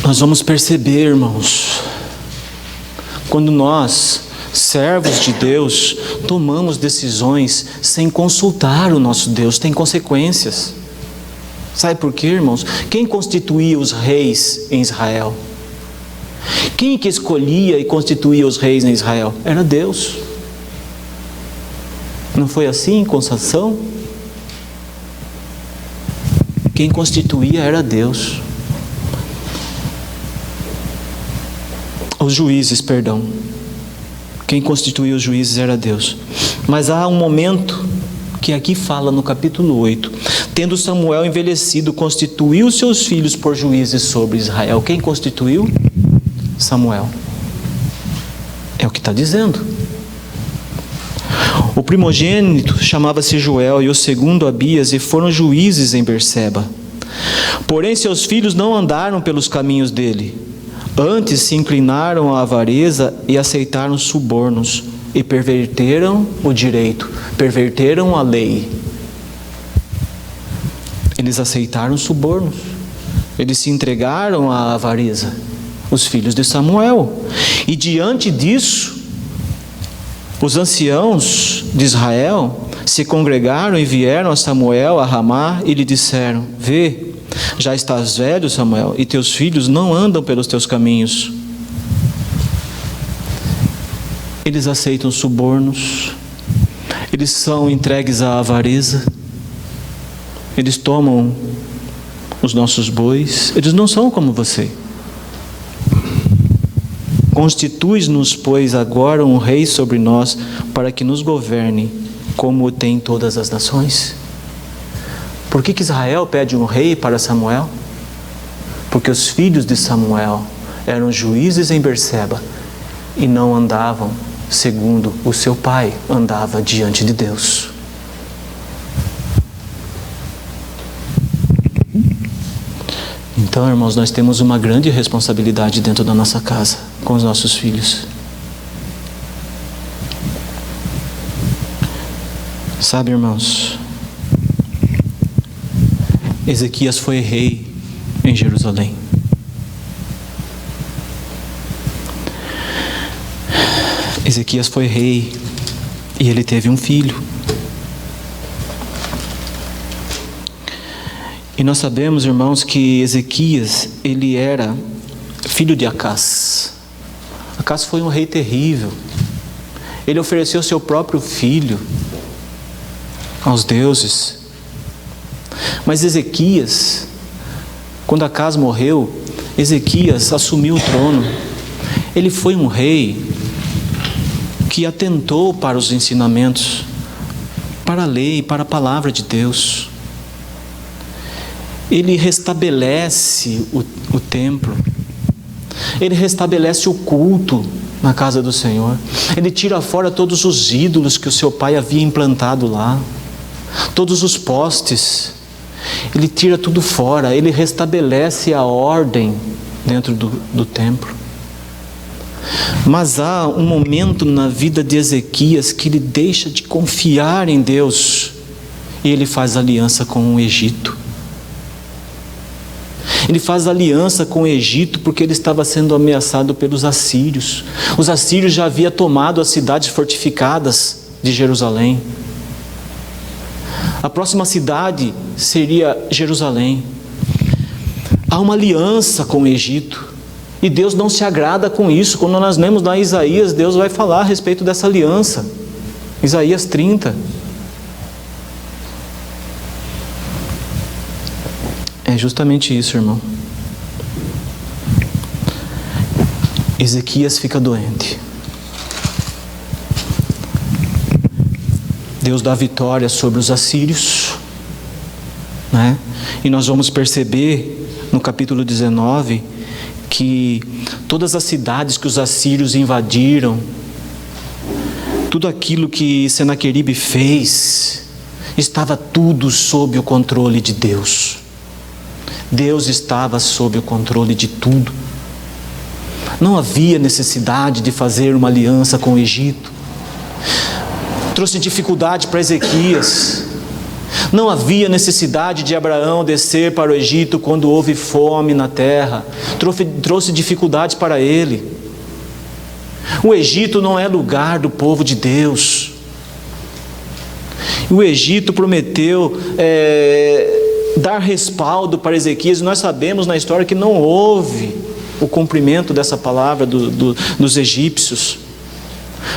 nós vamos perceber, irmãos, quando nós, servos de Deus, tomamos decisões sem consultar o nosso Deus, tem consequências. Sabe por quê, irmãos? Quem constituía os reis em Israel? Quem que escolhia e constituía os reis em Israel? Era Deus. Não foi assim com Sansão? Quem constituía era Deus. Os juízes, perdão. Quem constituía os juízes era Deus. Mas há um momento que aqui fala no capítulo 8. Tendo Samuel envelhecido, constituiu seus filhos por juízes sobre Israel. Quem constituiu? Samuel. É o que está dizendo. O primogênito chamava-se Joel e o segundo Abias, e foram juízes em Berseba. Porém seus filhos não andaram pelos caminhos dele, antes se inclinaram à avareza e aceitaram subornos, e perverteram o direito, perverteram a lei. Eles aceitaram subornos, eles se entregaram à avareza, os filhos de Samuel. E diante disso, os anciãos de Israel se congregaram e vieram a Samuel a Ramá e lhe disseram: vê, já estás velho, Samuel, e teus filhos não andam pelos teus caminhos. Eles aceitam subornos, eles são entregues à avareza, eles tomam os nossos bois, eles não são como você. Constitui-nos, pois, agora um rei sobre nós, para que nos governe, como tem todas as nações. Por que Israel pede um rei para Samuel? Porque os filhos de Samuel eram juízes em Berseba e não andavam segundo o seu pai andava diante de Deus. Então, irmãos, nós temos uma grande responsabilidade dentro da nossa casa, com os nossos filhos. Sabe, irmãos, Ezequias foi rei em Jerusalém. Ezequias foi rei e ele teve um filho. E nós sabemos, irmãos, que Ezequias, ele era filho de Acás. Acás foi um rei terrível. Ele ofereceu seu próprio filho aos deuses. Mas Ezequias, quando Acás morreu, Ezequias assumiu o trono. Ele foi um rei que atentou para os ensinamentos, para a lei, para a palavra de Deus. Ele restabelece o templo. Ele restabelece o culto na casa do Senhor. Ele tira fora todos os ídolos que o seu pai havia implantado lá. Todos os postes. Ele tira tudo fora. Ele restabelece a ordem dentro do templo. Mas há um momento na vida de Ezequias que ele deixa de confiar em Deus. E ele faz aliança com o Egito. Ele faz aliança com o Egito porque ele estava sendo ameaçado pelos assírios. Os assírios já haviam tomado as cidades fortificadas de Jerusalém. A próxima cidade seria Jerusalém. Há uma aliança com o Egito. E Deus não se agrada com isso. Quando nós lemos lá em Isaías, Deus vai falar a respeito dessa aliança. Isaías 30. É justamente isso, irmão. Ezequias fica doente. Deus dá vitória sobre os assírios, né? E nós vamos perceber no capítulo 19 que todas as cidades que os assírios invadiram, tudo aquilo que Senaqueribe fez, estava tudo sob o controle de Deus. Deus estava sob o controle de tudo. Não havia necessidade de fazer uma aliança com o Egito. Trouxe dificuldade para Ezequias. Não havia necessidade de Abraão descer para o Egito quando houve fome na terra. Trouxe dificuldades para ele. O Egito não é lugar do povo de Deus. O Egito prometeu dar respaldo para Ezequias. Nós sabemos na história que não houve o cumprimento dessa palavra dos egípcios.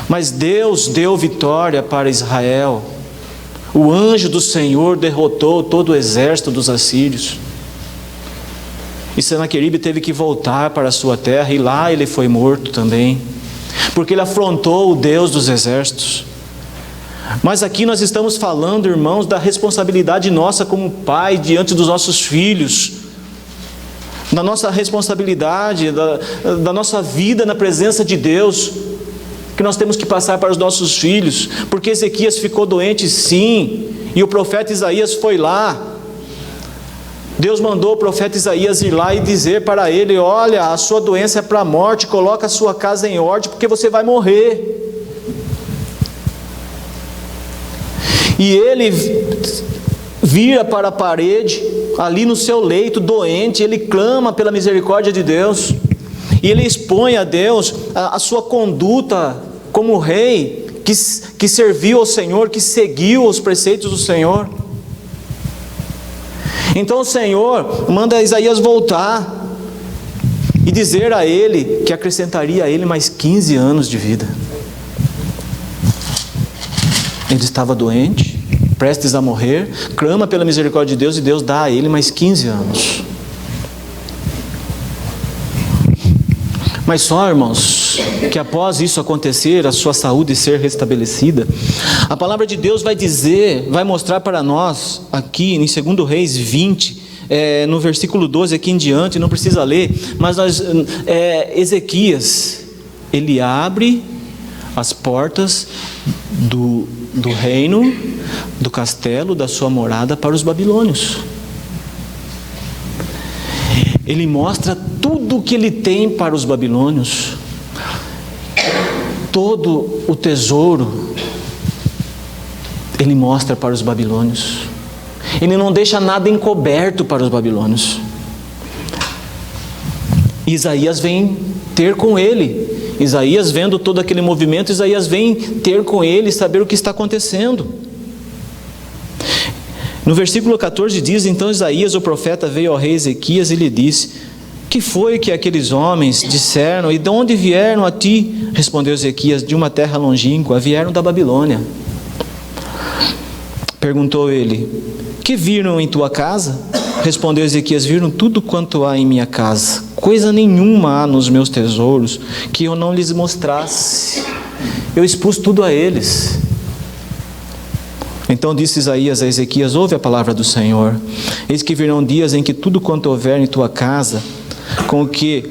Mas Deus deu vitória para Israel. O anjo do Senhor derrotou todo o exército dos assírios. E Senaqueribe teve que voltar para a sua terra, e lá ele foi morto também, porque ele afrontou o Deus dos exércitos. Mas aqui nós estamos falando, irmãos, da responsabilidade nossa como pai diante dos nossos filhos, da nossa responsabilidade, da nossa vida na presença de Deus, que nós temos que passar para os nossos filhos, porque Ezequias ficou doente sim, e o profeta Isaías foi lá. Deus mandou o profeta Isaías ir lá e dizer para ele: olha, a sua doença é para a morte, coloca a sua casa em ordem, porque você vai morrer. E ele vira para a parede, ali no seu leito, doente, ele clama pela misericórdia de Deus, e ele expõe a Deus a sua conduta como rei, que serviu ao Senhor, que seguiu os preceitos do Senhor. Então o Senhor manda Isaías voltar e dizer a ele que acrescentaria a ele mais 15 anos de vida. Ele estava doente, prestes a morrer, clama pela misericórdia de Deus, e Deus dá a ele mais 15 anos. Mas só, irmãos, que após isso acontecer, a sua saúde ser restabelecida, a palavra de Deus vai dizer, vai mostrar para nós, aqui em 2 Reis 20, no versículo 12 aqui em diante, não precisa ler, mas Ezequias, ele abre as portas do reino, do castelo, da sua morada para os babilônios. Ele mostra tudo o que ele tem para os babilônios, todo o tesouro ele mostra para os babilônios. Ele não deixa nada encoberto para os babilônios. Isaías vem ter com ele. Isaías, vendo todo aquele movimento, Isaías vem ter com ele, saber o que está acontecendo. No versículo 14 diz: então Isaías, o profeta, veio ao rei Ezequias e lhe disse: que foi que aqueles homens disseram, e de onde vieram a ti? Respondeu Ezequias: de uma terra longínqua, vieram da Babilônia. Perguntou ele: que viram em tua casa? Respondeu Ezequias: viram tudo quanto há em minha casa, coisa nenhuma há nos meus tesouros que eu não lhes mostrasse. Eu expus tudo a eles. Então disse Isaías a Ezequias: ouve a palavra do Senhor. Eis que virão dias em que tudo quanto houver em tua casa, com o que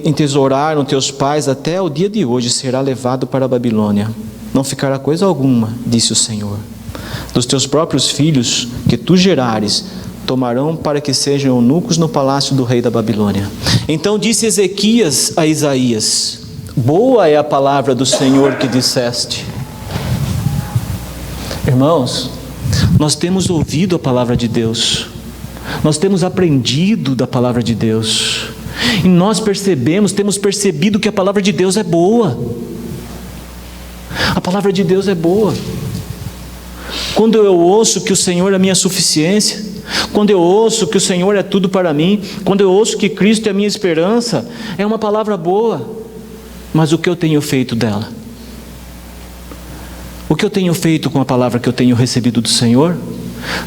entesouraram teus pais até o dia de hoje, será levado para a Babilônia. Não ficará coisa alguma, disse o Senhor. Dos teus próprios filhos que tu gerares, tomarão para que sejam eunucos no palácio do rei da Babilônia. Então disse Ezequias a Isaías: boa é a palavra do Senhor que disseste. Irmãos, nós temos ouvido a palavra de Deus, nós temos aprendido da palavra de Deus, e nós temos percebido que a palavra de Deus é boa. A palavra de Deus é boa. Quando eu ouço que o Senhor é a minha suficiência, quando eu ouço que o Senhor é tudo para mim, quando eu ouço que Cristo é a minha esperança, é uma palavra boa. Mas o que eu tenho feito dela? O que eu tenho feito com a palavra que eu tenho recebido do Senhor?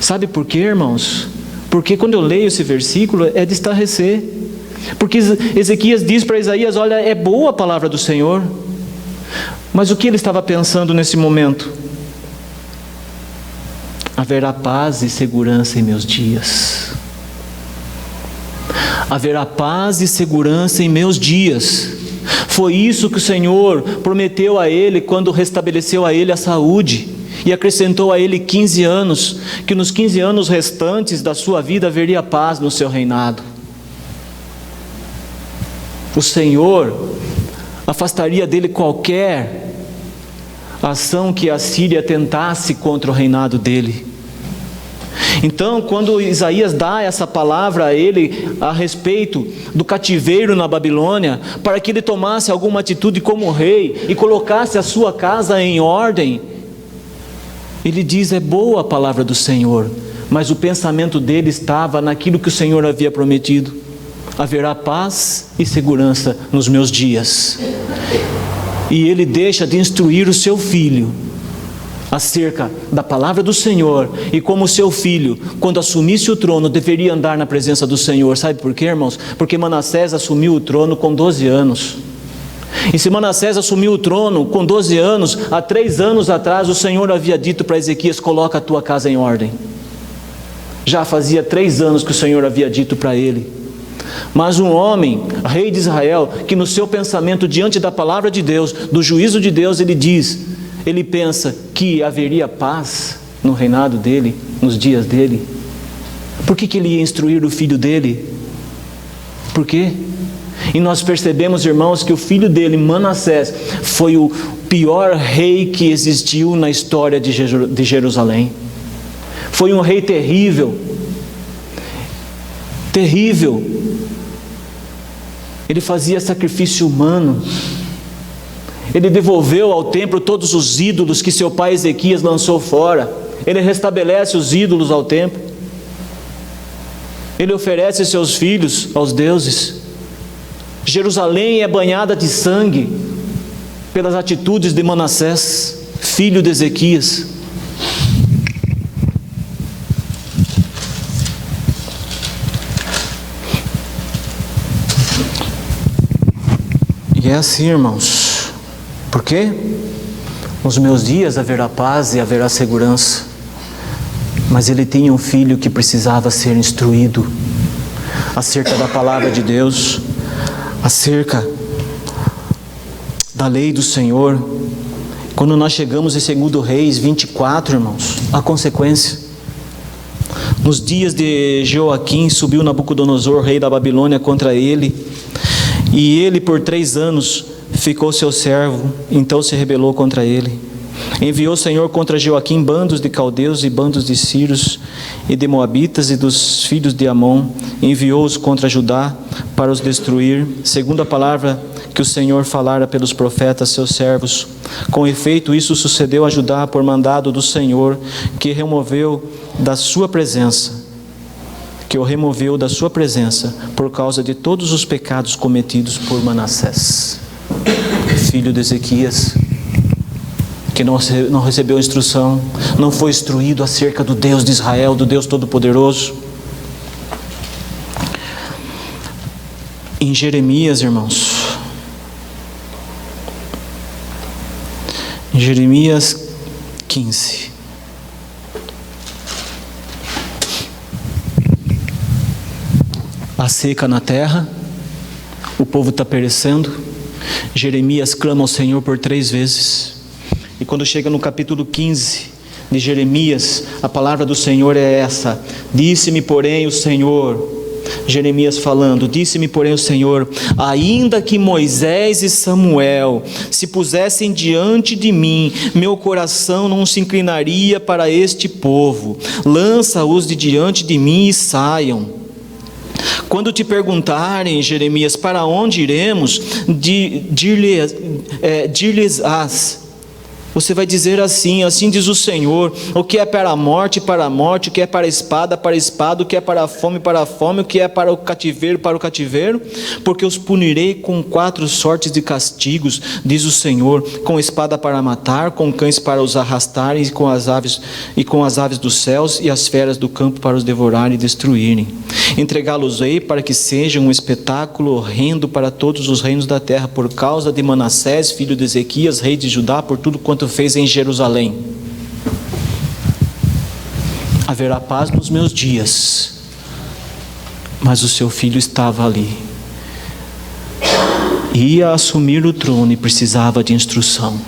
Sabe por quê, irmãos? Porque quando eu leio esse versículo é de estarrecer. Porque Ezequias diz para Isaías: olha, é boa a palavra do Senhor. Mas o que ele estava pensando nesse momento? Haverá paz e segurança em meus dias. Haverá paz e segurança em meus dias. Foi isso que o Senhor prometeu a ele quando restabeleceu a ele a saúde e acrescentou a ele 15 anos, que nos 15 anos restantes da sua vida haveria paz no seu reinado. O Senhor afastaria dele qualquer ação que a Síria tentasse contra o reinado dele. Então, quando Isaías dá essa palavra a ele a respeito do cativeiro na Babilônia, para que ele tomasse alguma atitude como rei e colocasse a sua casa em ordem, ele diz: é boa a palavra do Senhor, mas o pensamento dele estava naquilo que o Senhor havia prometido: haverá paz e segurança nos meus dias. E ele deixa de instruir o seu filho acerca da palavra do Senhor, e como seu filho, quando assumisse o trono, deveria andar na presença do Senhor. Sabe por quê, irmãos? Porque Manassés assumiu o trono com 12 anos. E se Manassés assumiu o trono com 12 anos, há 3 anos atrás o Senhor havia dito para Ezequias: coloca a tua casa em ordem. Já fazia 3 anos que o Senhor havia dito para ele. Mas um homem, rei de Israel, que no seu pensamento diante da palavra de Deus, do juízo de Deus, ele pensa que haveria paz no reinado dele, nos dias dele. Por que ele ia instruir o filho dele? Por quê? E nós percebemos, irmãos, que o filho dele, Manassés, foi o pior rei que existiu na história de Jerusalém. Foi um rei terrível. Terrível. Ele fazia sacrifício humano. Ele devolveu ao templo todos os ídolos que seu pai Ezequias lançou fora. Ele restabelece os ídolos ao templo. Ele oferece seus filhos aos deuses. Jerusalém é banhada de sangue pelas atitudes de Manassés, filho de Ezequias. E é assim, irmãos. Por quê? Nos meus dias haverá paz e haverá segurança. mas ele tinha um filho que precisava ser instruído acerca da palavra de Deus, acerca da lei do Senhor. Quando nós chegamos em 2 Reis 24, irmãos, a consequência. Nos dias de Joaquim, subiu Nabucodonosor, rei da Babilônia, contra ele, e ele por 3 anos ficou seu servo, então se rebelou contra ele. Enviou o Senhor contra Joaquim bandos de caldeus e bandos de sírios e de moabitas e dos filhos de Amon. Enviou-os contra Judá para os destruir, segundo a palavra que o Senhor falara pelos profetas seus servos. Com efeito, isso sucedeu a Judá por mandado do Senhor, que o removeu da sua presença por causa de todos os pecados cometidos por Manassés, filho de Ezequias, que não recebeu instrução, não foi instruído acerca do Deus de Israel, do Deus Todo-Poderoso. Em Jeremias, irmãos, em Jeremias 15, a seca na terra, o povo está perecendo. Jeremias clama ao Senhor por 3 vezes. E quando chega no capítulo 15 de Jeremias, a palavra do Senhor é essa: disse-me, porém, o Senhor, Jeremias falando, disse-me, porém, o Senhor, ainda que Moisés e Samuel se pusessem diante de mim, meu coração não se inclinaria para este povo. Lança-os de diante de mim e saiam. Quando te perguntarem, Jeremias, para onde iremos, dir-lhes-ás. Você vai dizer assim: assim diz o Senhor, o que é para a morte, o que é para a espada, o que é para a fome, o que é para o cativeiro, porque os punirei com 4 sortes de castigos, diz o Senhor, com espada para matar, com cães para os arrastarem, e com as aves dos céus e as feras do campo para os devorarem e destruírem. Entregá-los-ei para que sejam um espetáculo horrendo para todos os reinos da terra, por causa de Manassés, filho de Ezequias, rei de Judá, por tudo quanto fez em Jerusalém. Haverá paz nos meus dias, mas o seu filho estava ali, ia assumir o trono e precisava de instrução.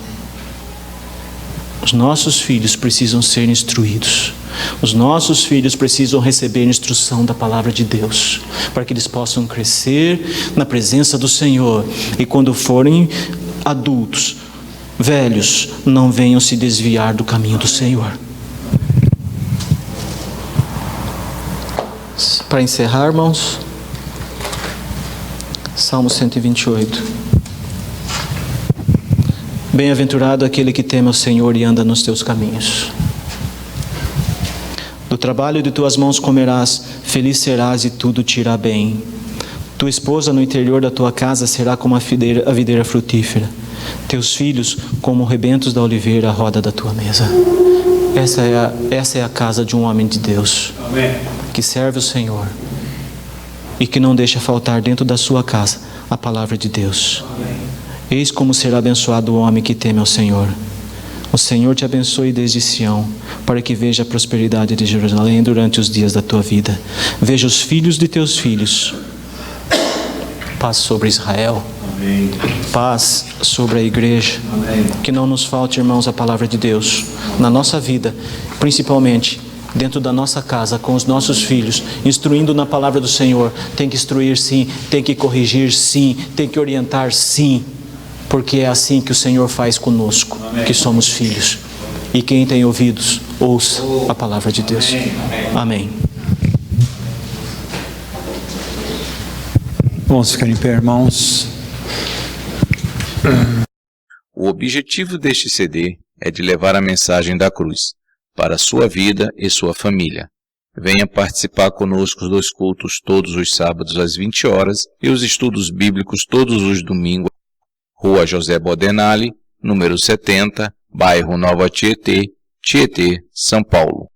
Os nossos filhos precisam ser instruídos. Os nossos filhos precisam receber instrução da palavra de Deus, para que eles possam crescer na presença do Senhor, e quando forem adultos, velhos, não venham se desviar do caminho do Senhor. Para encerrar, irmãos, Salmo 128. Bem-aventurado aquele que teme ao Senhor e anda nos teus caminhos. Do trabalho de tuas mãos comerás, feliz serás e tudo te irá bem. Tua esposa no interior da tua casa será como a videira frutífera. Teus filhos como rebentos da oliveira à roda da tua mesa. Essa é a casa de um homem de Deus. Amém. Que serve o Senhor e que não deixa faltar dentro da sua casa a palavra de Deus. Amém. Eis como será abençoado o homem que teme ao Senhor. O Senhor te abençoe desde Sião, para que veja a prosperidade de Jerusalém durante os dias da tua vida. Veja os filhos de teus filhos. Paz sobre Israel. Amém. Paz sobre a igreja. Amém. Que não nos falte, irmãos, a palavra de Deus na nossa vida, principalmente dentro da nossa casa, com os nossos filhos, instruindo na palavra do Senhor. Tem que instruir sim, tem que corrigir sim, tem que orientar sim, porque é assim que o Senhor faz conosco. Amém. Que somos filhos. E quem tem ouvidos, ouça a palavra de Deus. Amém. Vamos ficar em pé, irmãos. O objetivo deste CD é de levar a mensagem da cruz para a sua vida e sua família. Venha participar conosco dos cultos todos os sábados às 20 horas e os estudos bíblicos todos os domingos. Rua José Bodenali, número 70, bairro Nova Tietê, Tietê, São Paulo.